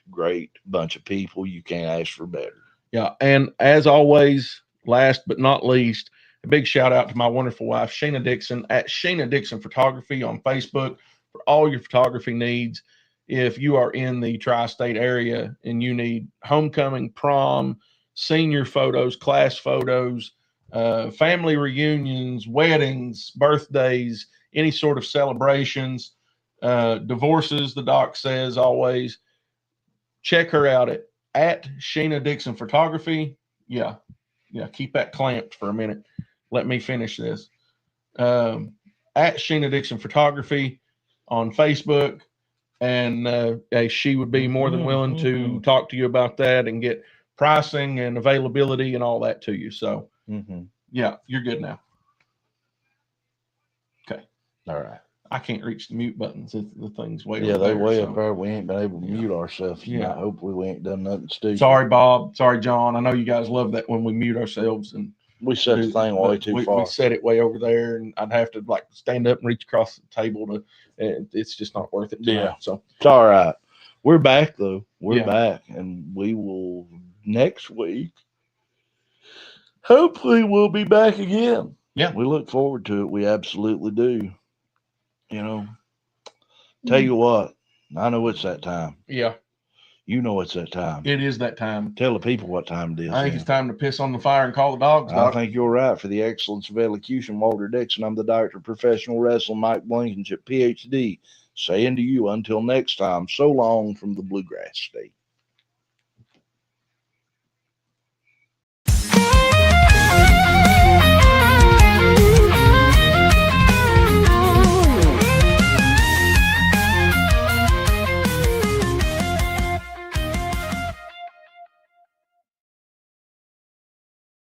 Speaker 2: bunch of people. You can't ask for better.
Speaker 3: Yeah. And as always, last but not least, a big shout out to my wonderful wife, Sheena Dixon, at Sheena Dixon Photography on Facebook for all your photography needs. If you are in the tri-state area and you need homecoming, prom, senior photos, class photos, family reunions, weddings, birthdays, any sort of celebrations, divorces, the doc says always, check her out at Sheena Dixon Photography. Yeah. Keep that clamped for a minute. Let me finish this. At Sheena Dixon Photography on Facebook. And she would be more than willing to talk to you about that and get pricing and availability and all that to you. So, yeah, you're good now. Okay.
Speaker 2: All right.
Speaker 3: I can't reach the mute buttons. The thing's way
Speaker 2: Yeah,
Speaker 3: over
Speaker 2: they
Speaker 3: there,
Speaker 2: way
Speaker 3: so.
Speaker 2: up there. We ain't been able to mute ourselves tonight.
Speaker 3: Yeah.
Speaker 2: Hopefully we ain't done nothing stupid.
Speaker 3: Sorry, Bob. Sorry, John. I know you guys love that when we mute ourselves and
Speaker 2: We set the thing way too far.
Speaker 3: We set it way over there, and I'd have to like stand up and reach across the table to. It's just not worth it. Tonight,
Speaker 2: Yeah.
Speaker 3: So
Speaker 2: It's all right. We're back though. We're
Speaker 3: Yeah.
Speaker 2: back, and we will next week. Hopefully, we'll be back again.
Speaker 3: Yeah.
Speaker 2: We look forward to it. We absolutely do. You know, tell you what, I know it's that time.
Speaker 3: yeah,
Speaker 2: You know it's that time.
Speaker 3: it is that time.
Speaker 2: Tell the people what time it is.
Speaker 3: I think
Speaker 2: then.
Speaker 3: it's time to piss on the fire and call the dogs.
Speaker 2: I
Speaker 3: Doc.
Speaker 2: think you're right. For the excellence of elocution, Walter Dixon, I'm the doctor of professional wrestling, Mike Blankenship, PhD, saying to you until next time, so long from the Bluegrass State.